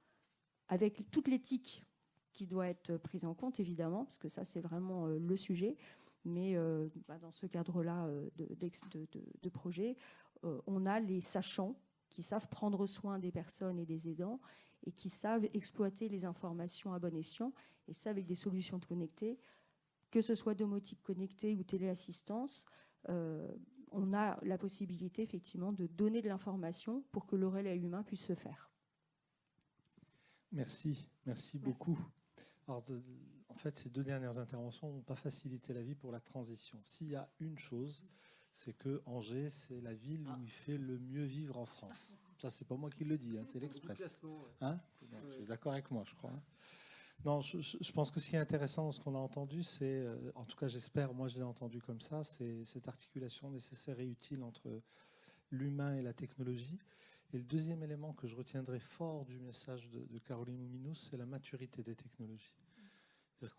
avec toute l'éthique qui doit être prise en compte, évidemment, parce que ça, c'est vraiment le sujet. Mais dans ce cadre-là de projet, on a les sachants qui savent prendre soin des personnes et des aidants et qui savent exploiter les informations à bon escient. Et ça, avec des solutions connectées, que ce soit domotique connectée ou téléassistance, on a la possibilité effectivement de donner de l'information pour que le relais humain puisse se faire. Merci beaucoup. Alors, en fait, ces deux dernières interventions n'ont pas facilité la vie pour la transition. S'il y a une chose, c'est que Angers, c'est la ville où il fait le mieux vivre en France. Ça, c'est pas moi qui le dis, hein, c'est l'Express. Hein, tu es d'accord avec moi, je crois. Hein. Non, je pense que ce qui est intéressant, ce qu'on a entendu, c'est, en tout cas j'espère, moi je l'ai entendu comme ça, c'est cette articulation nécessaire et utile entre l'humain et la technologie. Et le deuxième élément que je retiendrai fort du message de Caroline Mouminos, c'est la maturité des technologies. C'est-à-dire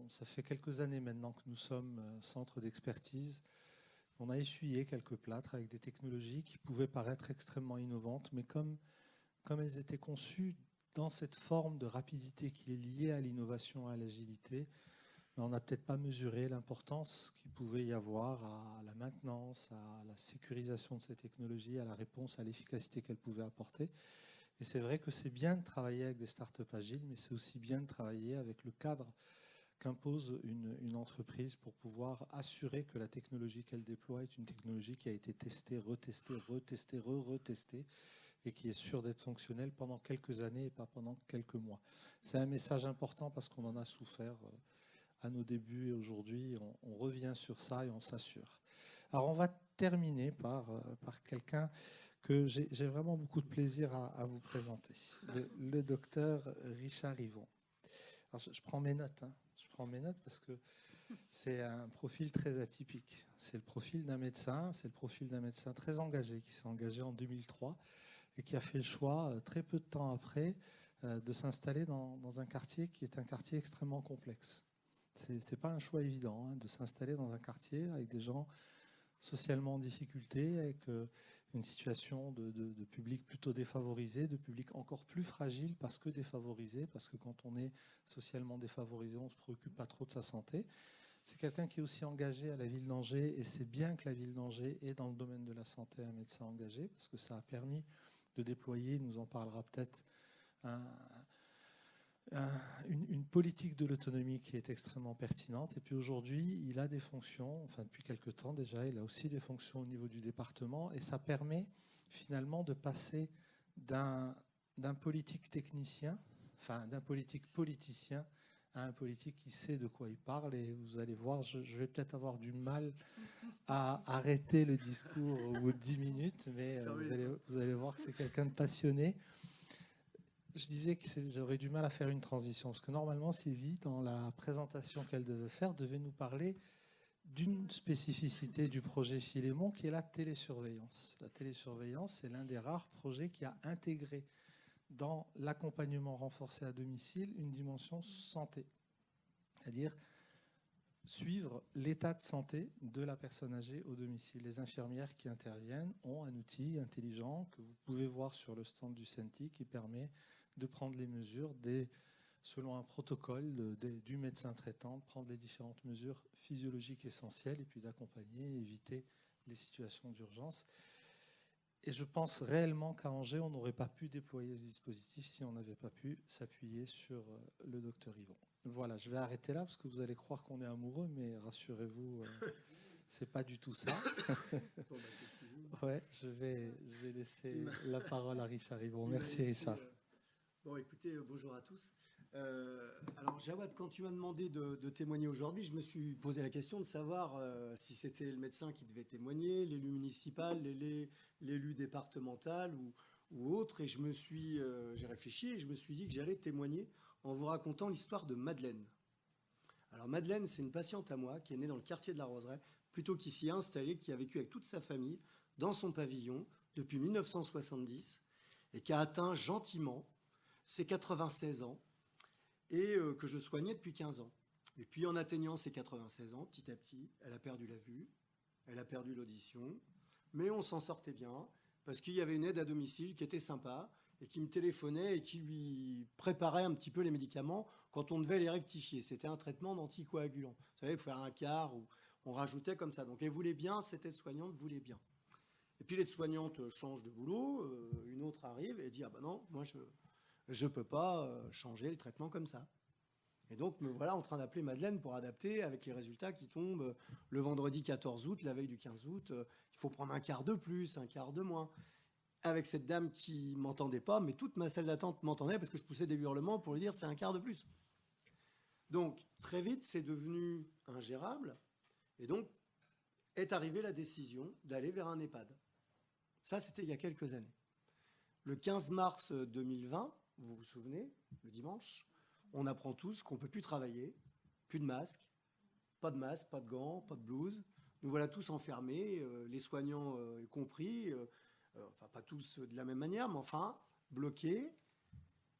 ça fait quelques années maintenant que nous sommes centre d'expertise. On a essuyé quelques plâtres avec des technologies qui pouvaient paraître extrêmement innovantes, mais comme elles étaient conçues dans cette forme de rapidité qui est liée à l'innovation, à l'agilité, on n'a peut-être pas mesuré l'importance qu'il pouvait y avoir à la maintenance, à la sécurisation de ces technologies, à la réponse, à l'efficacité qu'elles pouvaient apporter. Et c'est vrai que c'est bien de travailler avec des startups agiles, mais c'est aussi bien de travailler avec le cadre qu'impose une entreprise pour pouvoir assurer que la technologie qu'elle déploie est une technologie qui a été testée, retestée, retestée, retestée, et qui est sûr d'être fonctionnel pendant quelques années et pas pendant quelques mois. C'est un message important parce qu'on en a souffert à nos débuts et aujourd'hui, on revient sur ça et on s'assure. Alors, on va terminer par quelqu'un que j'ai vraiment beaucoup de plaisir à vous présenter, le docteur Richard Yvon. Alors, je prends mes notes, hein. Je prends mes notes parce que c'est un profil très atypique. C'est le profil d'un médecin, très engagé, qui s'est engagé en 2003 et qui a fait le choix, très peu de temps après, de s'installer dans un quartier qui est un quartier extrêmement complexe. C'est pas un choix évident, hein, de s'installer dans un quartier avec des gens socialement en difficulté, avec une situation de public plutôt défavorisé, de public encore plus fragile parce que défavorisé, parce que quand on est socialement défavorisé, on ne se préoccupe pas trop de sa santé. C'est quelqu'un qui est aussi engagé à la ville d'Angers, et c'est bien que la ville d'Angers ait dans le domaine de la santé un médecin engagé, parce que ça a permis de déployer, il nous en parlera peut-être, une politique de l'autonomie qui est extrêmement pertinente. Et puis aujourd'hui, il a des fonctions, enfin depuis quelque temps déjà, il a aussi des fonctions au niveau du département, et ça permet finalement de passer d'un politique technicien, enfin d'un politique politicien, à un politique qui sait de quoi il parle. Et vous allez voir, je vais peut-être avoir du mal à arrêter le discours au bout de 10 minutes, mais vous allez voir que c'est quelqu'un de passionné. Je disais que j'aurais du mal à faire une transition, parce que normalement, Sylvie, dans la présentation qu'elle devait faire, devait nous parler d'une spécificité du projet Philémon, qui est la télésurveillance. La télésurveillance, c'est l'un des rares projets qui a intégré dans l'accompagnement renforcé à domicile une dimension santé, c'est-à-dire suivre l'état de santé de la personne âgée au domicile. Les infirmières qui interviennent ont un outil intelligent que vous pouvez voir sur le stand du CENTI qui permet de prendre les mesures selon un protocole du médecin traitant, de prendre les différentes mesures physiologiques essentielles et puis d'accompagner et éviter les situations d'urgence. Et je pense réellement qu'à Angers, on n'aurait pas pu déployer ce dispositif si on n'avait pas pu s'appuyer sur le docteur Yvon. Voilà, je vais arrêter là parce que vous allez croire qu'on est amoureux, mais rassurez-vous, c'est pas du tout ça. Ouais, je vais laisser la parole à Richard Yvon. Merci Richard. Bon, écoutez, bonjour à tous. Alors, Jawad, quand tu m'as demandé de témoigner aujourd'hui, je me suis posé la question de savoir si c'était le médecin qui devait témoigner, l'élu municipal, l'élu départemental ou autre. Et j'ai réfléchi et je me suis dit que j'allais témoigner en vous racontant l'histoire de Madeleine. Alors, Madeleine, c'est une patiente à moi qui est née dans le quartier de la Roseraie, plutôt qu'ici installée, qui a vécu avec toute sa famille dans son pavillon depuis 1970 et qui a atteint gentiment ses 96 ans et que je soignais depuis 15 ans. Et puis en atteignant ses 96 ans, petit à petit, elle a perdu la vue, elle a perdu l'audition, mais on s'en sortait bien parce qu'il y avait une aide à domicile qui était sympa et qui me téléphonait et qui lui préparait un petit peu les médicaments quand on devait les rectifier. C'était un traitement d'anticoagulant. Vous savez, il faut faire un quart ou on rajoutait comme ça. Donc elle voulait bien, cette aide-soignante voulait bien. Et puis l'aide-soignante change de boulot, une autre arrive et dit « Ah ben non, moi je ne peux pas changer le traitement comme ça. » Et donc me voilà en train d'appeler Madeleine pour adapter avec les résultats qui tombent le vendredi 14 août, la veille du 15 août. Il faut prendre un quart de plus, un quart de moins. Avec cette dame qui ne m'entendait pas, mais toute ma salle d'attente m'entendait parce que je poussais des hurlements pour lui dire c'est un quart de plus. Donc très vite, c'est devenu ingérable. Et donc est arrivée la décision d'aller vers un EHPAD. Ça, c'était il y a quelques années. Le 15 mars 2020, vous vous souvenez, le dimanche, on apprend tous qu'on ne peut plus travailler, plus de masque, pas de gants, pas de blouse. Nous voilà tous enfermés, les soignants y compris, enfin pas tous de la même manière, mais enfin bloqués.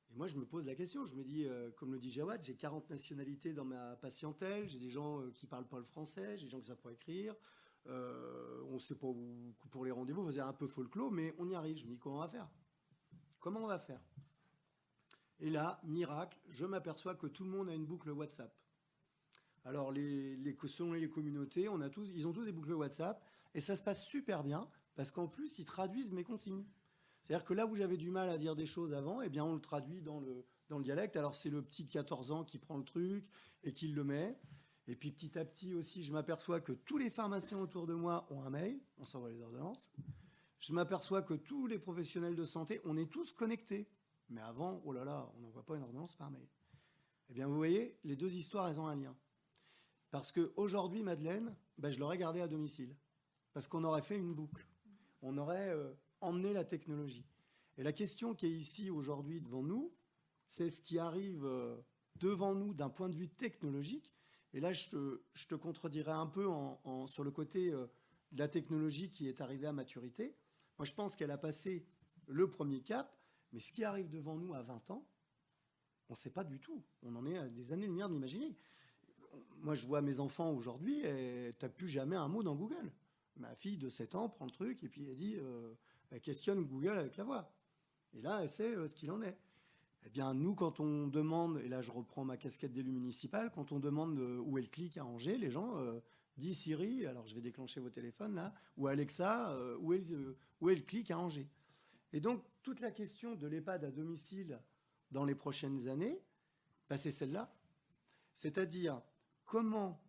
Et moi, je me pose la question, je me dis, comme le dit Jawad, j'ai 40 nationalités dans ma patientèle, j'ai des gens qui ne parlent pas le français, j'ai des gens qui ne savent pas écrire, on ne sait pas où, pour les rendez-vous, vous avez un peu folklore, mais on y arrive. Je me dis, comment on va faire ? Comment on va faire ? Et là, miracle, je m'aperçois que tout le monde a une boucle WhatsApp. Alors, selon les communautés, ils ont tous des boucles WhatsApp, et ça se passe super bien, parce qu'en plus, ils traduisent mes consignes. C'est-à-dire que là où j'avais du mal à dire des choses avant, eh bien, on le traduit dans le dialecte. Alors, c'est le petit de 14 ans qui prend le truc et qui le met. Et puis, petit à petit aussi, je m'aperçois que tous les pharmaciens autour de moi ont un mail. On s'envoie les ordonnances. je m'aperçois que tous les professionnels de santé, on est tous connectés. Mais avant, oh là là, on n'envoie pas une ordonnance par mail. Eh bien, vous voyez, les deux histoires, elles ont un lien. Parce qu'aujourd'hui, Madeleine, je l'aurais gardée à domicile. Parce qu'on aurait fait une boucle. On aurait emmené la technologie. Et la question qui est ici aujourd'hui devant nous, c'est ce qui arrive devant nous d'un point de vue technologique. Et là, je te contredirais un peu sur le côté de la technologie qui est arrivée à maturité. Moi, je pense qu'elle a passé le premier cap, mais ce qui arrive devant nous à 20 ans, on ne sait pas du tout. On en est à des années-lumière d'imaginer. Moi, je vois mes enfants aujourd'hui, et tu n'as plus jamais un mot dans Google. Ma fille de 7 ans prend le truc et puis elle dit, elle questionne Google avec la voix. Et là, elle sait ce qu'il en est. Eh bien, nous, quand on demande, et là je reprends ma casquette d'élu municipal, quand on demande où est le clic à Angers, les gens disent Siri, alors je vais déclencher vos téléphones là, ou Alexa, où est le clic à Angers. Et donc, toute la question de l'EHPAD à domicile dans les prochaines années, c'est celle-là. C'est-à-dire, comment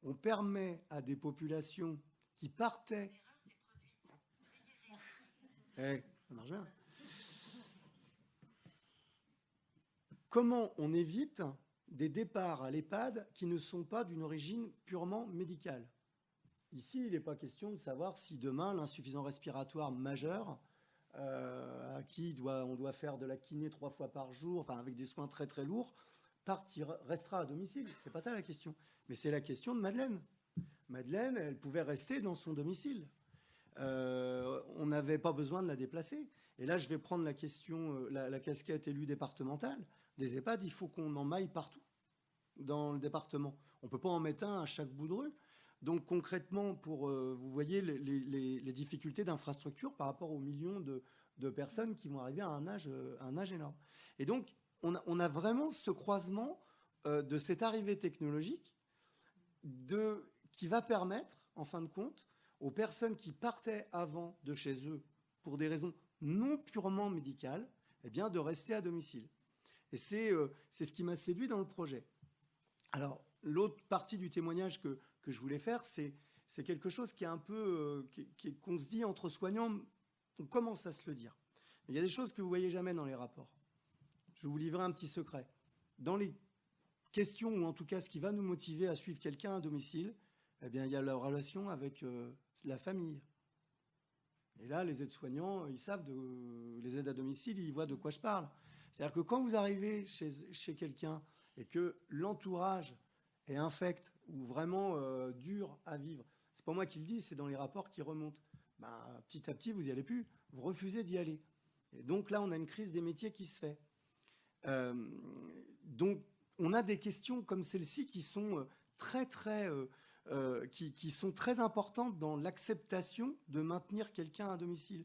on permet à des populations qui partaient... ça marche bien. Comment on évite des départs à l'EHPAD qui ne sont pas d'une origine purement médicale? Ici, il n'est pas question de savoir si demain, l'insuffisance respiratoire majeure, à qui on doit faire de la kiné 3 fois par jour, enfin avec des soins très très lourds, restera à domicile. Ce n'est pas ça la question. Mais c'est la question de Madeleine. Madeleine, elle pouvait rester dans son domicile. On n'avait pas besoin de la déplacer. Et là, je vais prendre la question, la casquette élue départementale. Des EHPAD, il faut qu'on en maille partout dans le département. On ne peut pas en mettre un à chaque bout de rue. Donc concrètement, vous voyez les difficultés d'infrastructure par rapport aux millions de personnes qui vont arriver à un âge énorme. Et donc, on a vraiment ce croisement de cette arrivée technologique qui va permettre, en fin de compte, aux personnes qui partaient avant de chez eux pour des raisons non purement médicales, eh bien, de rester à domicile. Et c'est ce qui m'a séduit dans le projet. Alors, l'autre partie du témoignage que je voulais faire, c'est quelque chose qui est un peu... qu'on se dit entre soignants, on commence à se le dire. Mais il y a des choses que vous ne voyez jamais dans les rapports. Je vais vous livrer un petit secret. Dans les questions, ou en tout cas ce qui va nous motiver à suivre quelqu'un à domicile, eh bien, il y a la relation avec la famille. Et là, les aides-soignants, ils savent, les aides à domicile, ils voient de quoi je parle. C'est-à-dire que quand vous arrivez chez quelqu'un et que l'entourage est infect ou vraiment dur à vivre, c'est pas moi qui le dis, c'est dans les rapports qui remontent. Petit à petit, vous n'y allez plus. Vous refusez d'y aller. Et donc là, on a une crise des métiers qui se fait. Donc, on a des questions comme celle-ci qui sont qui sont très importantes dans l'acceptation de maintenir quelqu'un à domicile.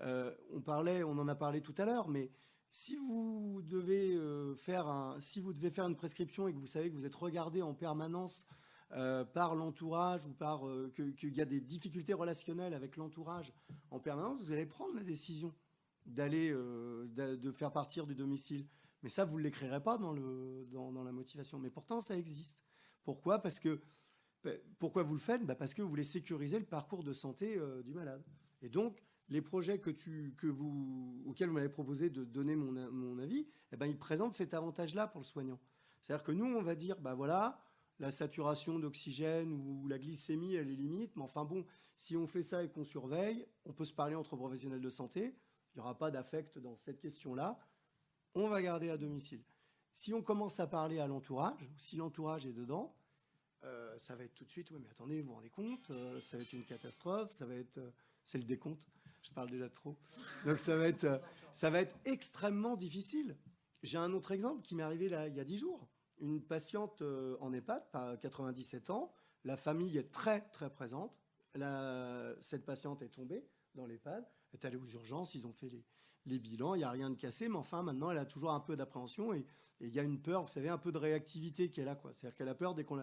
On en a parlé tout à l'heure, mais si vous devez faire une prescription et que vous savez que vous êtes regardé en permanence par l'entourage ou qu'il y a des difficultés relationnelles avec l'entourage en permanence, vous allez prendre la décision de faire partir du domicile. Mais ça, vous ne l'écrirez pas dans la motivation. Mais pourtant, ça existe. Pourquoi vous le faites? Parce que vous voulez sécuriser le parcours de santé du malade. Et donc, les projets auxquels vous m'avez proposé de donner mon avis, ils présentent cet avantage-là pour le soignant. C'est-à-dire que nous, on va dire, voilà, la saturation d'oxygène ou la glycémie, elle est limite, mais enfin bon, si on fait ça et qu'on surveille, on peut se parler entre professionnels de santé, il n'y aura pas d'affect dans cette question-là, on va garder à domicile. Si on commence à parler à l'entourage, ou si l'entourage est dedans, ça va être tout de suite, oui mais attendez, vous vous rendez compte, ça va être une catastrophe, c'est le décompte, je parle déjà trop, donc ça va être extrêmement difficile. J'ai un autre exemple qui m'est arrivé là, il y a 10 jours. Une patiente en EHPAD, 97 ans, la famille est très très présente, cette patiente est tombée dans l'EHPAD, elle est allée aux urgences, ils ont fait les bilans, il n'y a rien de cassé, mais enfin maintenant elle a toujours un peu d'appréhension et il y a une peur, vous savez, un peu de réactivité qui est là, quoi. C'est-à-dire qu'elle a peur dès qu'on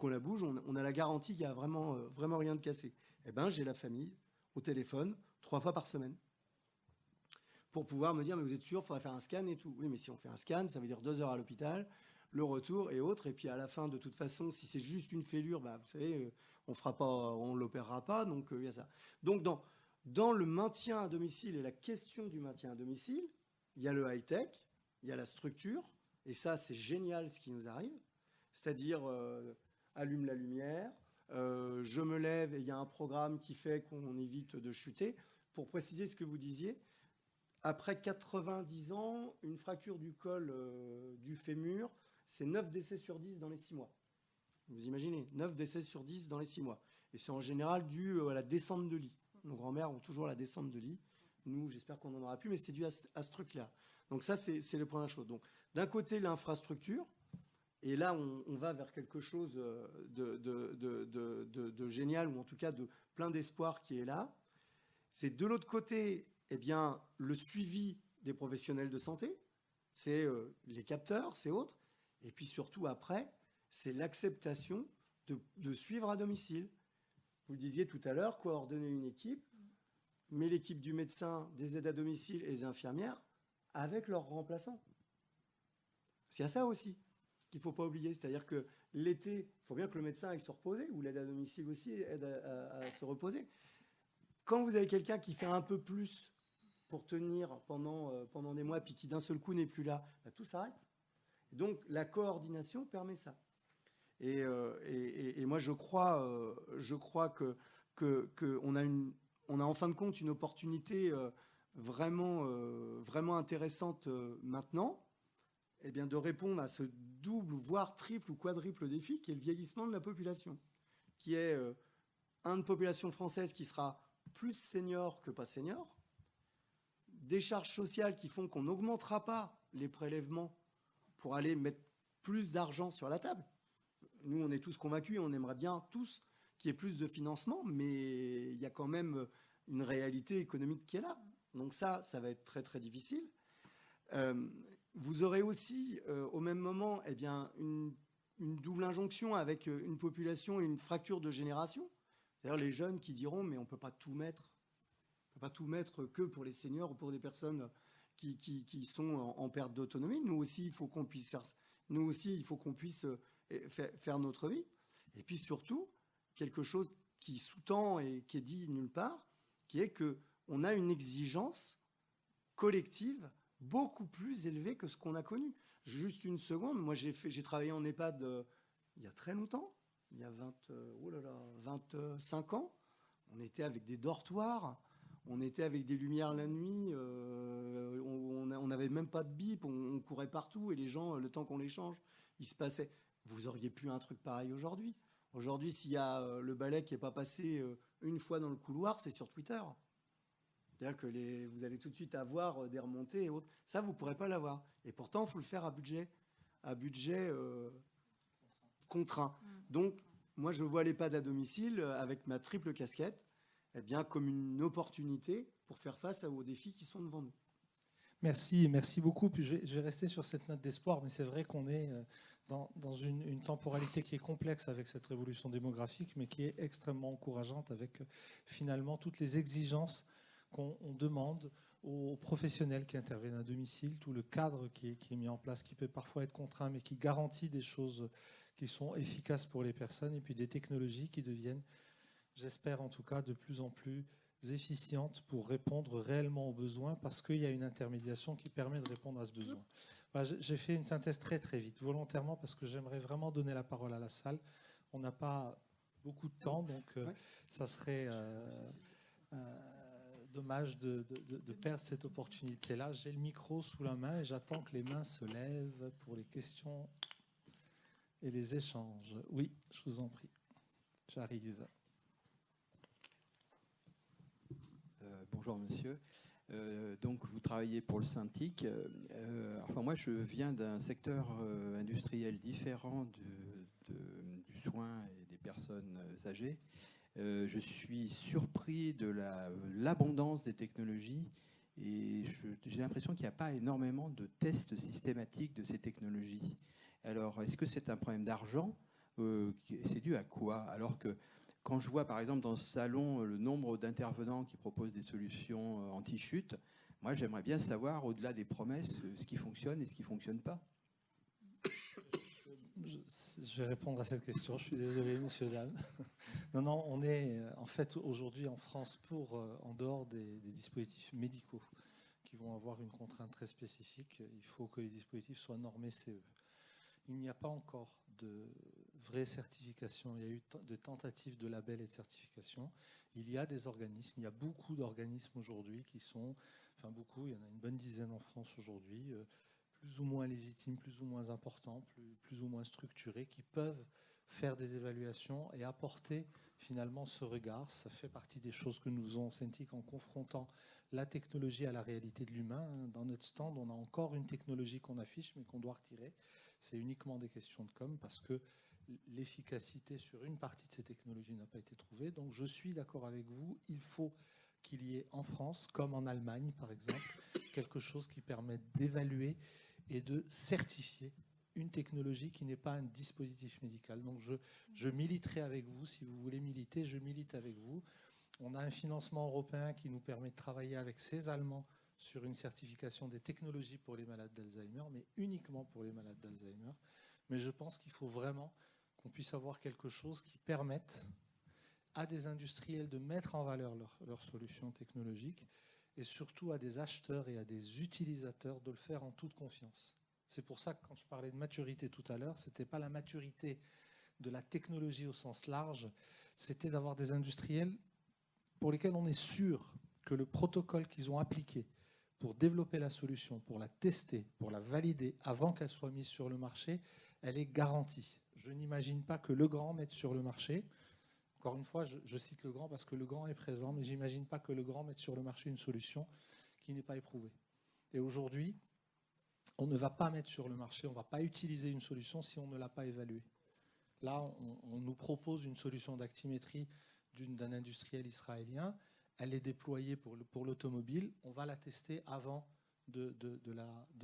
la bouge, on a la garantie qu'il n'y a vraiment rien de cassé. Eh bien, j'ai la famille au téléphone 3 fois par semaine pour pouvoir me dire, mais vous êtes sûr, il faudrait faire un scan et tout. Oui, mais si on fait un scan, ça veut dire 2 heures à l'hôpital, le retour et autres, et puis à la fin, de toute façon, si c'est juste une fêlure, vous savez, on ne l'opérera pas, donc il y a ça. Donc Dans le maintien à domicile et la question du maintien à domicile, il y a le high-tech, il y a la structure, et ça, c'est génial ce qui nous arrive. C'est-à-dire, allume la lumière, je me lève et il y a un programme qui fait qu'on évite de chuter. Pour préciser ce que vous disiez, après 90 ans, une fracture du col du fémur, c'est 9 décès sur 10 dans les 6 mois. Vous imaginez, 9 décès sur 10 dans les 6 mois. Et c'est en général dû à la descente de lit. Nos grands-mères ont toujours la descente de lit. Nous, j'espère qu'on en aura plus, mais c'est dû à ce truc-là. Donc ça, c'est la première chose. Donc, d'un côté, l'infrastructure, et là, on va vers quelque chose de génial, ou en tout cas de plein d'espoir qui est là. C'est de l'autre côté, eh bien, le suivi des professionnels de santé, c'est les capteurs, c'est autres. Et puis surtout, après, c'est l'acceptation de suivre à domicile. Vous le disiez tout à l'heure, coordonner une équipe, mais l'équipe du médecin, des aides à domicile et des infirmières avec leurs remplaçants. C'est à ça aussi qu'il ne faut pas oublier. C'est-à-dire que l'été, il faut bien que le médecin aille se reposer, ou l'aide à domicile aussi aide à se reposer. Quand vous avez quelqu'un qui fait un peu plus pour tenir pendant des mois, puis qui d'un seul coup n'est plus là, bah, tout s'arrête. Donc la coordination permet ça. Et moi, je crois qu'on a en fin de compte une opportunité vraiment intéressante maintenant, eh bien, de répondre à ce double, voire triple ou quadruple défi qui est le vieillissement de la population, qui est une population française qui sera plus senior que pas senior, des charges sociales qui font qu'on n'augmentera pas les prélèvements pour aller mettre plus d'argent sur la table. Nous, on est tous convaincus, on aimerait bien tous qu'il y ait plus de financement, mais il y a quand même une réalité économique qui est là. Donc ça va être très, très difficile. Vous aurez aussi, au même moment, eh bien, une double injonction avec une population et une fracture de génération. C'est-à-dire les jeunes qui diront, mais on ne peut pas tout mettre. On ne peut pas tout mettre que pour les seniors ou pour des personnes qui sont en perte d'autonomie. Nous aussi, il faut qu'on puisse faire ça. Nous aussi, il faut qu'on puisse faire notre vie. Et puis surtout, quelque chose qui sous-tend et qui est dit nulle part, qui est qu'on a une exigence collective beaucoup plus élevée que ce qu'on a connu. Juste une seconde, moi j'ai travaillé en EHPAD il y a très longtemps, il y a 25 ans. On était avec des dortoirs, on était avec des lumières la nuit, on n'avait même pas de bip, on courait partout et les gens, le temps qu'on les change, il se passait. Vous auriez pu un truc pareil aujourd'hui. Aujourd'hui, s'il y a le balai qui n'est pas passé une fois dans le couloir, c'est sur Twitter. C'est-à-dire que vous allez tout de suite avoir des remontées et autres. Ça, vous ne pourrez pas l'avoir. Et pourtant, il faut le faire à budget contraint. Donc, moi, je vois l'EHPAD à domicile avec ma triple casquette, eh bien, comme une opportunité pour faire face aux défis qui sont devant nous. Merci beaucoup. Puis je vais rester sur cette note d'espoir, mais c'est vrai qu'on est dans une temporalité qui est complexe avec cette révolution démographique, mais qui est extrêmement encourageante avec finalement toutes les exigences qu'on demande aux professionnels qui interviennent à domicile, tout le cadre qui est mis en place, qui peut parfois être contraint, mais qui garantit des choses qui sont efficaces pour les personnes, et puis des technologies qui deviennent, j'espère en tout cas, de plus en plus efficientes pour répondre réellement aux besoins, parce qu'il y a une intermédiation qui permet de répondre à ce besoin. Voilà, j'ai fait une synthèse très très vite, volontairement, parce que j'aimerais vraiment donner la parole à la salle. On n'a pas beaucoup de temps, donc ça serait dommage de perdre cette opportunité-là. J'ai le micro sous la main et j'attends que les mains se lèvent pour les questions et les échanges. Oui, je vous en prie. J'arrive. Bonjour monsieur. Donc vous travaillez pour le Syntic. Enfin moi je viens d'un secteur industriel différent du soin et des personnes âgées. Je suis surpris de l'abondance des technologies et j'ai l'impression qu'il n'y a pas énormément de tests systématiques de ces technologies. Alors est-ce que c'est un problème d'argent? C'est dû à quoi? Alors que quand je vois, par exemple, dans ce salon, le nombre d'intervenants qui proposent des solutions anti-chute, moi, j'aimerais bien savoir, au-delà des promesses, ce qui fonctionne et ce qui ne fonctionne pas. Je vais répondre à cette question. Je suis désolé, monsieur, dame. Non, on est en fait aujourd'hui en France en dehors des dispositifs médicaux qui vont avoir une contrainte très spécifique. Il faut que les dispositifs soient normés CE. Il n'y a pas encore de vraie certification. Il y a eu de tentatives de label et de certification. Il y a des organismes. Il y a beaucoup d'organismes aujourd'hui qui sont, enfin beaucoup, il y en a une bonne dizaine en France aujourd'hui, plus ou moins légitimes, plus ou moins importants, plus ou moins structurés, qui peuvent faire des évaluations et apporter finalement ce regard. Ça fait partie des choses que nous faisons au Cintiq en confrontant la technologie à la réalité de l'humain. Dans notre stand, on a encore une technologie qu'on affiche mais qu'on doit retirer. C'est uniquement des questions de com parce que l'efficacité sur une partie de ces technologies n'a pas été trouvée. Donc je suis d'accord avec vous, il faut qu'il y ait en France, comme en Allemagne par exemple, quelque chose qui permette d'évaluer et de certifier une technologie qui n'est pas un dispositif médical. Donc je militerai avec vous, si vous voulez militer, je milite avec vous. On a un financement européen qui nous permet de travailler avec ces Allemands sur une certification des technologies pour les malades d'Alzheimer, mais uniquement pour les malades d'Alzheimer. Mais je pense qu'il faut vraiment qu'on puisse avoir quelque chose qui permette à des industriels de mettre en valeur leurs solutions technologiques et surtout à des acheteurs et à des utilisateurs de le faire en toute confiance. C'est pour ça que quand je parlais de maturité tout à l'heure, ce n'était pas la maturité de la technologie au sens large, c'était d'avoir des industriels pour lesquels on est sûr que le protocole qu'ils ont appliqué pour développer la solution, pour la tester, pour la valider avant qu'elle soit mise sur le marché, elle est garantie. Je n'imagine pas que Legrand mette sur le marché, encore une fois, je cite Legrand parce que Legrand est présent, mais je n'imagine pas que Legrand mette sur le marché une solution qui n'est pas éprouvée. Et aujourd'hui, on ne va pas mettre sur le marché, on ne va pas utiliser une solution si on ne l'a pas évaluée. Là, on nous propose une solution d'actimétrie d'un industriel israélien. Elle est déployée pour l'automobile. On va la tester avant de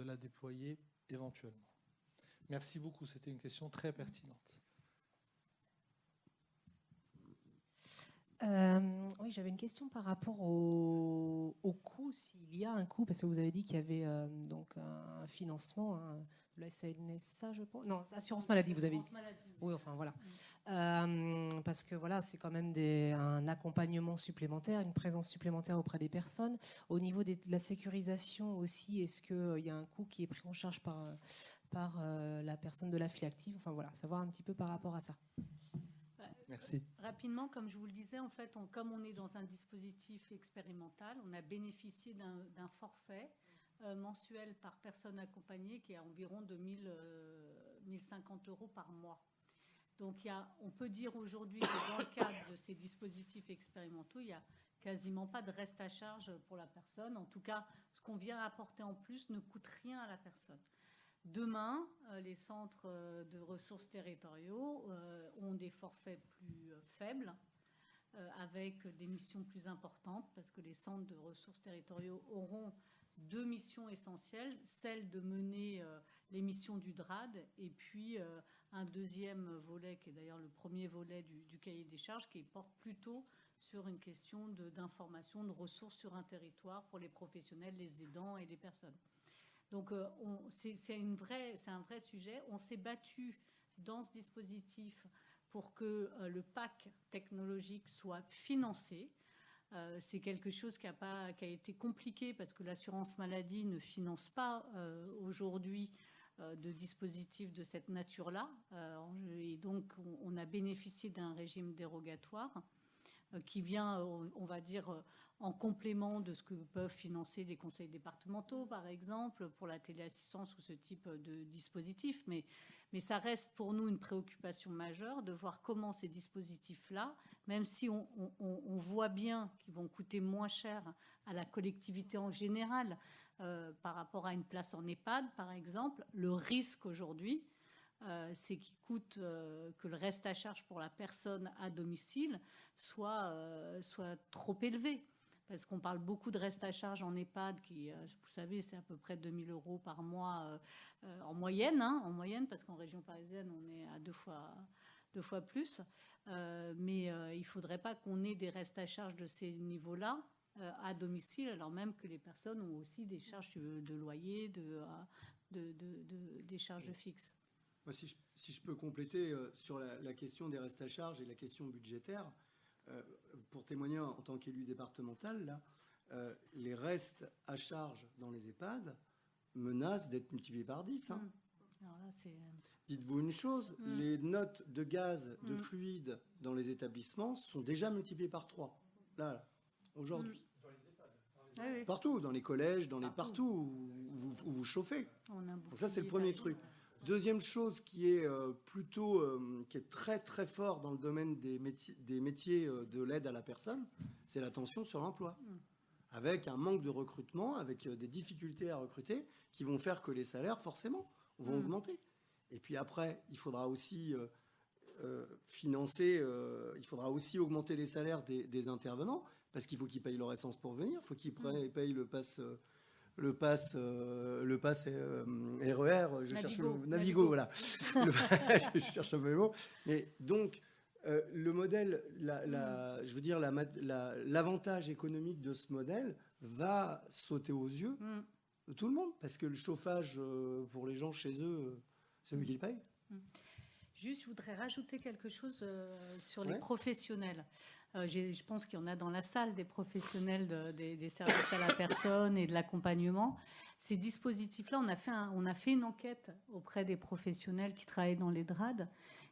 la déployer éventuellement. Merci beaucoup. C'était une question très pertinente. Oui, j'avais une question par rapport au coût, s'il y a un coût, parce que vous avez dit qu'il y avait donc un financement de la CNSA, je pense. Non, assurance maladie, vous avez dit. Oui, enfin voilà. Parce que voilà, c'est quand même un accompagnement supplémentaire, une présence supplémentaire auprès des personnes. Au niveau de la sécurisation aussi, est-ce qu'il y a un coût qui est pris en charge par la personne de la file active? Enfin voilà, savoir un petit peu par rapport à ça. Merci. Rapidement, comme je vous le disais, en fait, comme on est dans un dispositif expérimental, on a bénéficié d'un forfait mensuel par personne accompagnée qui est à environ de 1050 € par mois. Donc, on peut dire aujourd'hui que dans le cadre de ces dispositifs expérimentaux, il n'y a quasiment pas de reste à charge pour la personne. En tout cas, ce qu'on vient apporter en plus ne coûte rien à la personne. Demain, les centres de ressources territoriaux ont des forfaits plus faibles avec des missions plus importantes parce que les centres de ressources territoriaux auront 2 missions essentielles, celle de mener les missions du DRAD et puis un deuxième volet qui est d'ailleurs le premier volet du cahier des charges qui porte plutôt sur une question d'information, de ressources sur un territoire pour les professionnels, les aidants et les personnes. Donc, c'est un vrai sujet. On s'est battu dans ce dispositif pour que le pack technologique soit financé. C'est quelque chose qui a été compliqué parce que l'assurance maladie ne finance pas aujourd'hui de dispositifs de cette nature-là. Et donc, on a bénéficié d'un régime dérogatoire qui vient, on va dire, en complément de ce que peuvent financer les conseils départementaux, par exemple, pour la téléassistance ou ce type de dispositif. Mais ça reste pour nous une préoccupation majeure de voir comment ces dispositifs-là, même si on voit bien qu'ils vont coûter moins cher à la collectivité en général par rapport à une place en EHPAD, par exemple, le risque aujourd'hui, c'est qu'il coûte que le reste à charge pour la personne à domicile soit trop élevé. Parce qu'on parle beaucoup de reste à charge en EHPAD, qui, vous savez, c'est à peu près 2 000 € par mois en moyenne, parce qu'en région parisienne, on est à deux fois plus. Mais il ne faudrait pas qu'on ait des restes à charge de ces niveaux-là à domicile, alors même que les personnes ont aussi des charges de loyer, des charges fixes. Moi, si je peux compléter sur la question des restes à charge et la question budgétaire, pour témoigner en tant qu'élu départemental, là, les restes à charge dans les EHPAD menacent d'être multipliés par 10. Hein. Alors là, Dites-vous une chose, les notes de gaz, de fluide dans les établissements sont déjà multipliées par 3. Là, aujourd'hui. Ah oui. Partout, dans les collèges, partout où vous chauffez. Donc ça, c'est le premier truc. Deuxième chose qui est qui est très très fort dans le domaine des métiers de l'aide à la personne, c'est la tension sur l'emploi. Avec un manque de recrutement, avec des difficultés à recruter, qui vont faire que les salaires, forcément, vont augmenter. Et puis après, il faudra aussi il faudra aussi augmenter les salaires des intervenants, parce qu'il faut qu'ils payent leur essence pour venir, il faut qu'ils payent le pass RER, Navigo, voilà. Je cherche un peu le mot. Mais donc, le modèle, je veux dire, l'avantage économique de ce modèle va sauter aux yeux de tout le monde, parce que le chauffage pour les gens chez eux, c'est eux qui le payent. Juste, je voudrais rajouter quelque chose sur les professionnels. Je pense qu'il y en a dans la salle des professionnels des services à la personne et de l'accompagnement. Ces dispositifs-là, on a fait une enquête auprès des professionnels qui travaillent dans les DRAD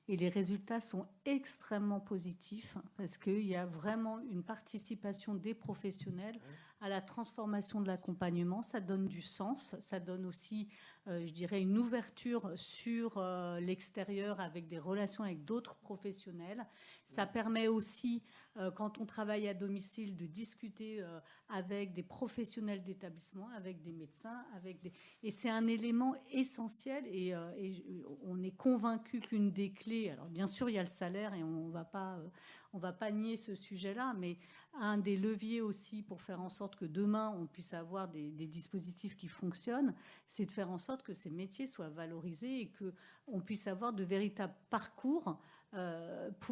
et les résultats sont extrêmement positifs parce qu'il y a vraiment une participation des professionnels à la transformation de l'accompagnement. Ça donne du sens, ça donne aussi, je dirais, une ouverture sur l'extérieur avec des relations avec d'autres professionnels. Ça permet aussi, quand on travaille à domicile, de discuter avec des professionnels d'établissement, avec des médecins, et c'est un élément essentiel et on est convaincu qu'une des clés, alors bien sûr il y a le salaire et on va pas nier ce sujet-là, mais un des leviers aussi pour faire en sorte que demain on puisse avoir des dispositifs qui fonctionnent, c'est de faire en sorte que ces métiers soient valorisés et qu'on puisse avoir de véritables parcours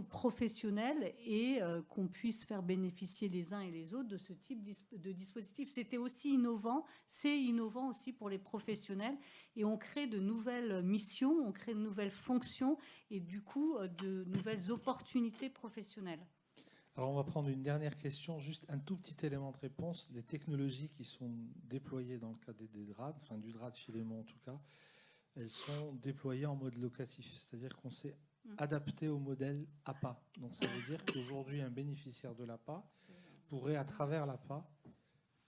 professionnels et qu'on puisse faire bénéficier les uns et les autres de ce type de dispositif. C'était aussi innovant, c'est innovant aussi pour les professionnels et on crée de nouvelles missions, on crée de nouvelles fonctions et du coup de nouvelles opportunités professionnelles. Alors on va prendre une dernière question, juste un tout petit élément de réponse. Les technologies qui sont déployées dans le cadre des DRAD, enfin du DRAD Philémon en tout cas, elles sont déployées en mode locatif, c'est-à-dire qu'on s'est adapté au modèle APA. Donc ça veut dire qu'aujourd'hui un bénéficiaire de l'APA pourrait à travers l'APA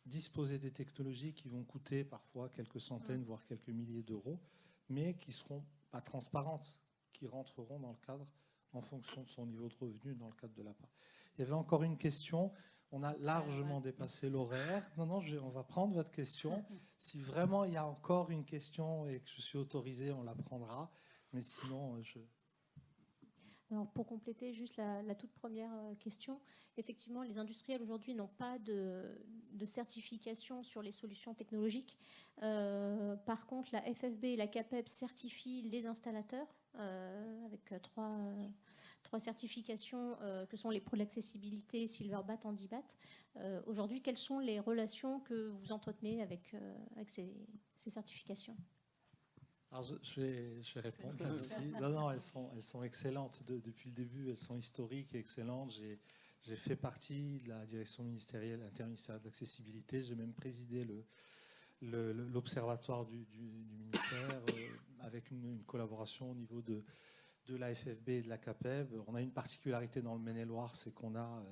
disposer des technologies qui vont coûter parfois quelques centaines, voire quelques milliers d'euros, mais qui ne seront pas transparentes, qui rentreront dans le cadre en fonction de son niveau de revenu dans le cadre de l'APA. Il y avait encore une question. On a largement dépassé l'horaire. Non, on va prendre votre question. Si vraiment il y a encore une question et que je suis autorisé, on la prendra. Mais sinon, Alors, pour compléter juste la toute première question, effectivement, les industriels aujourd'hui n'ont pas de certification sur les solutions technologiques. Par contre, la FFB et la CAPEB certifient les installateurs avec trois certifications que sont les pros de l'accessibilité, Silverbat, Handibat. Aujourd'hui, quelles sont les relations que vous entretenez avec ces certifications ? Alors je vais répondre là-dessus. Non, elles sont excellentes depuis le début. Elles sont historiques et excellentes. J'ai fait partie de la direction ministérielle, interministérielle de l'accessibilité. J'ai même présidé l'observatoire du ministère avec une collaboration au niveau de la FFB et de la CAPEB. On a une particularité dans le Maine-et-Loire, c'est qu'on a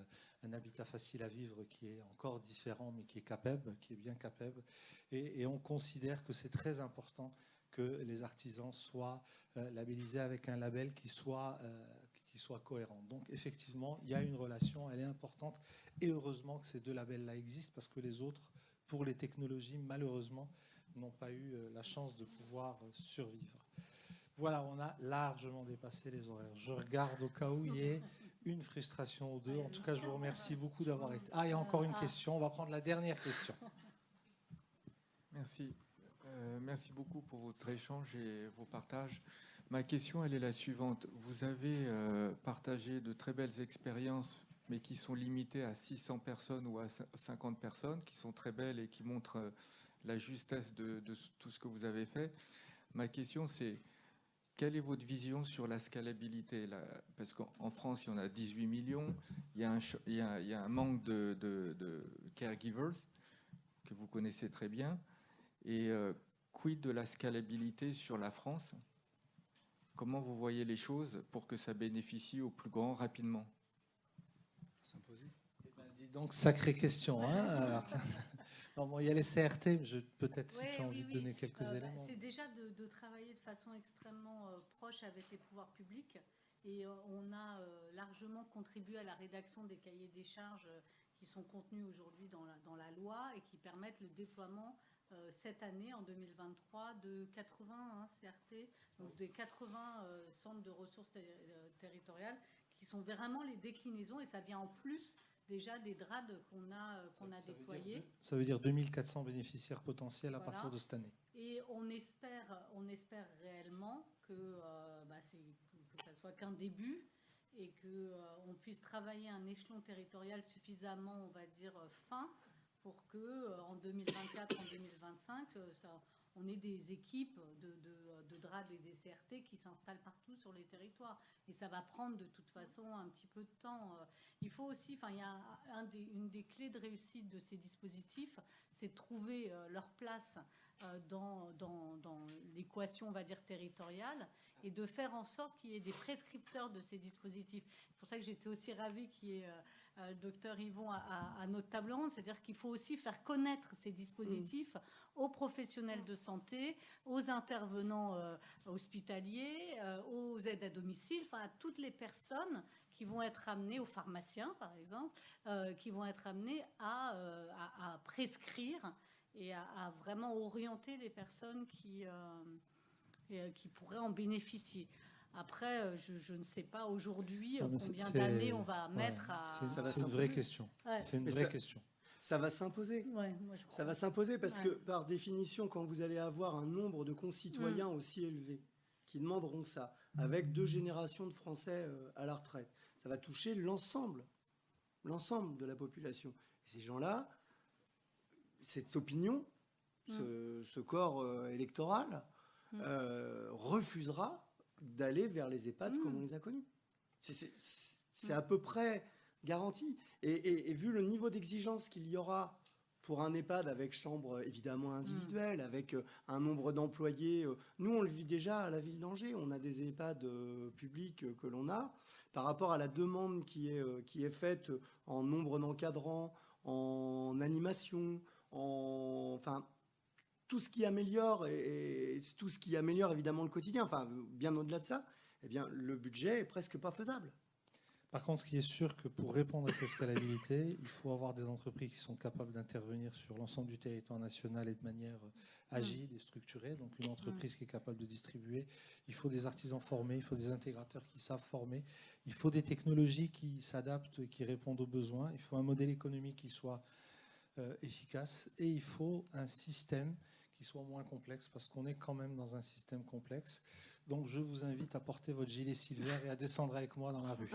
un habitat facile à vivre qui est encore différent, mais qui est CAPEB, qui est bien CAPEB. Et on considère que c'est très important que les artisans soient labellisés avec un label qui soit cohérent. Donc effectivement, il y a une relation, elle est importante, et heureusement que ces deux labels-là existent, parce que les autres, pour les technologies, malheureusement, n'ont pas eu la chance de pouvoir survivre. Voilà, on a largement dépassé les horaires. Je regarde au cas où il y ait une frustration ou deux. En tout cas, je vous remercie beaucoup d'avoir été... Ah, il y a encore une question. On va prendre la dernière question. Merci. Merci beaucoup pour votre échange et vos partages. Ma question, elle est la suivante. Vous avez partagé de très belles expériences, mais qui sont limitées à 600 personnes ou à 50 personnes, qui sont très belles et qui montrent la justesse de tout ce que vous avez fait. Ma question, c'est quelle est votre vision sur la scalabilité là? Parce qu'en France, il y en a 18 millions. Il y a un manque de caregivers que vous connaissez très bien. Et quid de la scalabilité sur la France? Comment vous voyez les choses pour que ça bénéficie aux plus grands rapidement? Eh ben, dis donc, sacrée question. Hein. Alors, bon, il y a les CRT, peut-être si tu as envie de donner quelques éléments. C'est déjà de travailler de façon extrêmement proche avec les pouvoirs publics. Et on a largement contribué à la rédaction des cahiers des charges qui sont contenus aujourd'hui dans la loi et qui permettent le déploiement cette année, en 2023, de 80 CRT, donc des 80 centres de ressources territoriales qui sont vraiment les déclinaisons, et ça vient en plus déjà des DRAD qu'on a déployés. Ça veut dire 2400 bénéficiaires potentiels à partir de cette année. Et on espère réellement que ça soit qu'un début et qu'on puisse travailler un échelon territorial suffisamment, on va dire, fin pour qu'en 2024, en 2025, on ait des équipes de DRAD et des CRT qui s'installent partout sur les territoires. Et ça va prendre de toute façon un petit peu de temps. Il faut aussi, il y a une des clés de réussite de ces dispositifs, c'est de trouver leur place dans l'équation, on va dire, territoriale, et de faire en sorte qu'il y ait des prescripteurs de ces dispositifs. C'est pour ça que j'étais aussi ravie qu'il y ait le docteur Yvon à notre table ronde, c'est-à-dire qu'il faut aussi faire connaître ces dispositifs aux professionnels de santé, aux intervenants hospitaliers, aux aides à domicile, à toutes les personnes qui vont être amenées, aux pharmaciens par exemple, qui vont être amenés à prescrire et à vraiment orienter les personnes qui pourraient en bénéficier. Après, je ne sais pas aujourd'hui combien d'années on va mettre à... C'est une vraie question. Ouais. C'est une vraie question. Ça va s'imposer. Ouais, ça va s'imposer parce que, par définition, quand vous allez avoir un nombre de concitoyens aussi élevé qui demanderont ça, avec 2 générations de Français à la retraite, ça va toucher l'ensemble de la population. Et ces gens-là, cette opinion, ce corps électoral, refusera d'aller vers les EHPAD comme on les a connus. C'est à peu près garanti. Et vu le niveau d'exigence qu'il y aura pour un EHPAD avec chambre évidemment individuelle, avec un nombre d'employés, nous on le vit déjà à la ville d'Angers, on a des EHPAD publics que l'on a, par rapport à la demande qui est faite en nombre d'encadrants, en animation, enfin tout ce qui améliore et tout ce qui améliore évidemment le quotidien, enfin bien au-delà de ça, eh bien le budget est presque pas faisable. Par contre, ce qui est sûr que pour répondre à cette scalabilité, il faut avoir des entreprises qui sont capables d'intervenir sur l'ensemble du territoire national et de manière agile et structurée. Donc une entreprise qui est capable de distribuer. Il faut des artisans formés, il faut des intégrateurs qui savent former. Il faut des technologies qui s'adaptent et qui répondent aux besoins. Il faut un modèle économique qui soit efficace. Et il faut un système qui soit moins complexe, parce qu'on est quand même dans un système complexe. Donc, je vous invite à porter votre gilet Silver et à descendre avec moi dans la rue.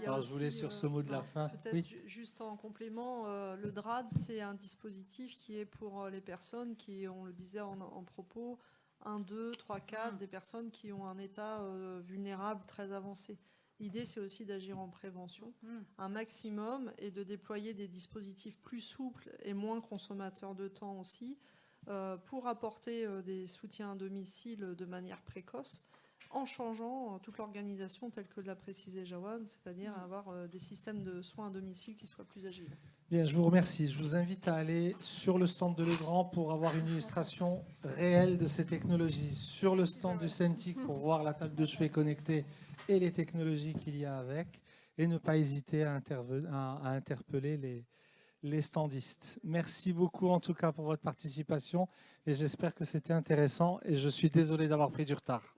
Alors, je voulais sur ce mot de la fin. Peut-être juste en complément, le DRAD, c'est un dispositif qui est pour les personnes qui, on le disait en propos, 1, 2, 3, 4, des personnes qui ont un état vulnérable très avancé. L'idée, c'est aussi d'agir en prévention, un maximum, et de déployer des dispositifs plus souples et moins consommateurs de temps aussi, pour apporter des soutiens à domicile de manière précoce, en changeant toute l'organisation telle que l'a précisé Jawad, c'est-à-dire avoir des systèmes de soins à domicile qui soient plus agiles. Bien, je vous remercie. Je vous invite à aller sur le stand de Legrand pour avoir une illustration réelle de ces technologies, sur le stand du CENTIC pour voir la table de chevet connectée et les technologies qu'il y a avec, et ne pas hésiter à interpeller les standistes. Merci beaucoup en tout cas pour votre participation et j'espère que c'était intéressant et je suis désolé d'avoir pris du retard.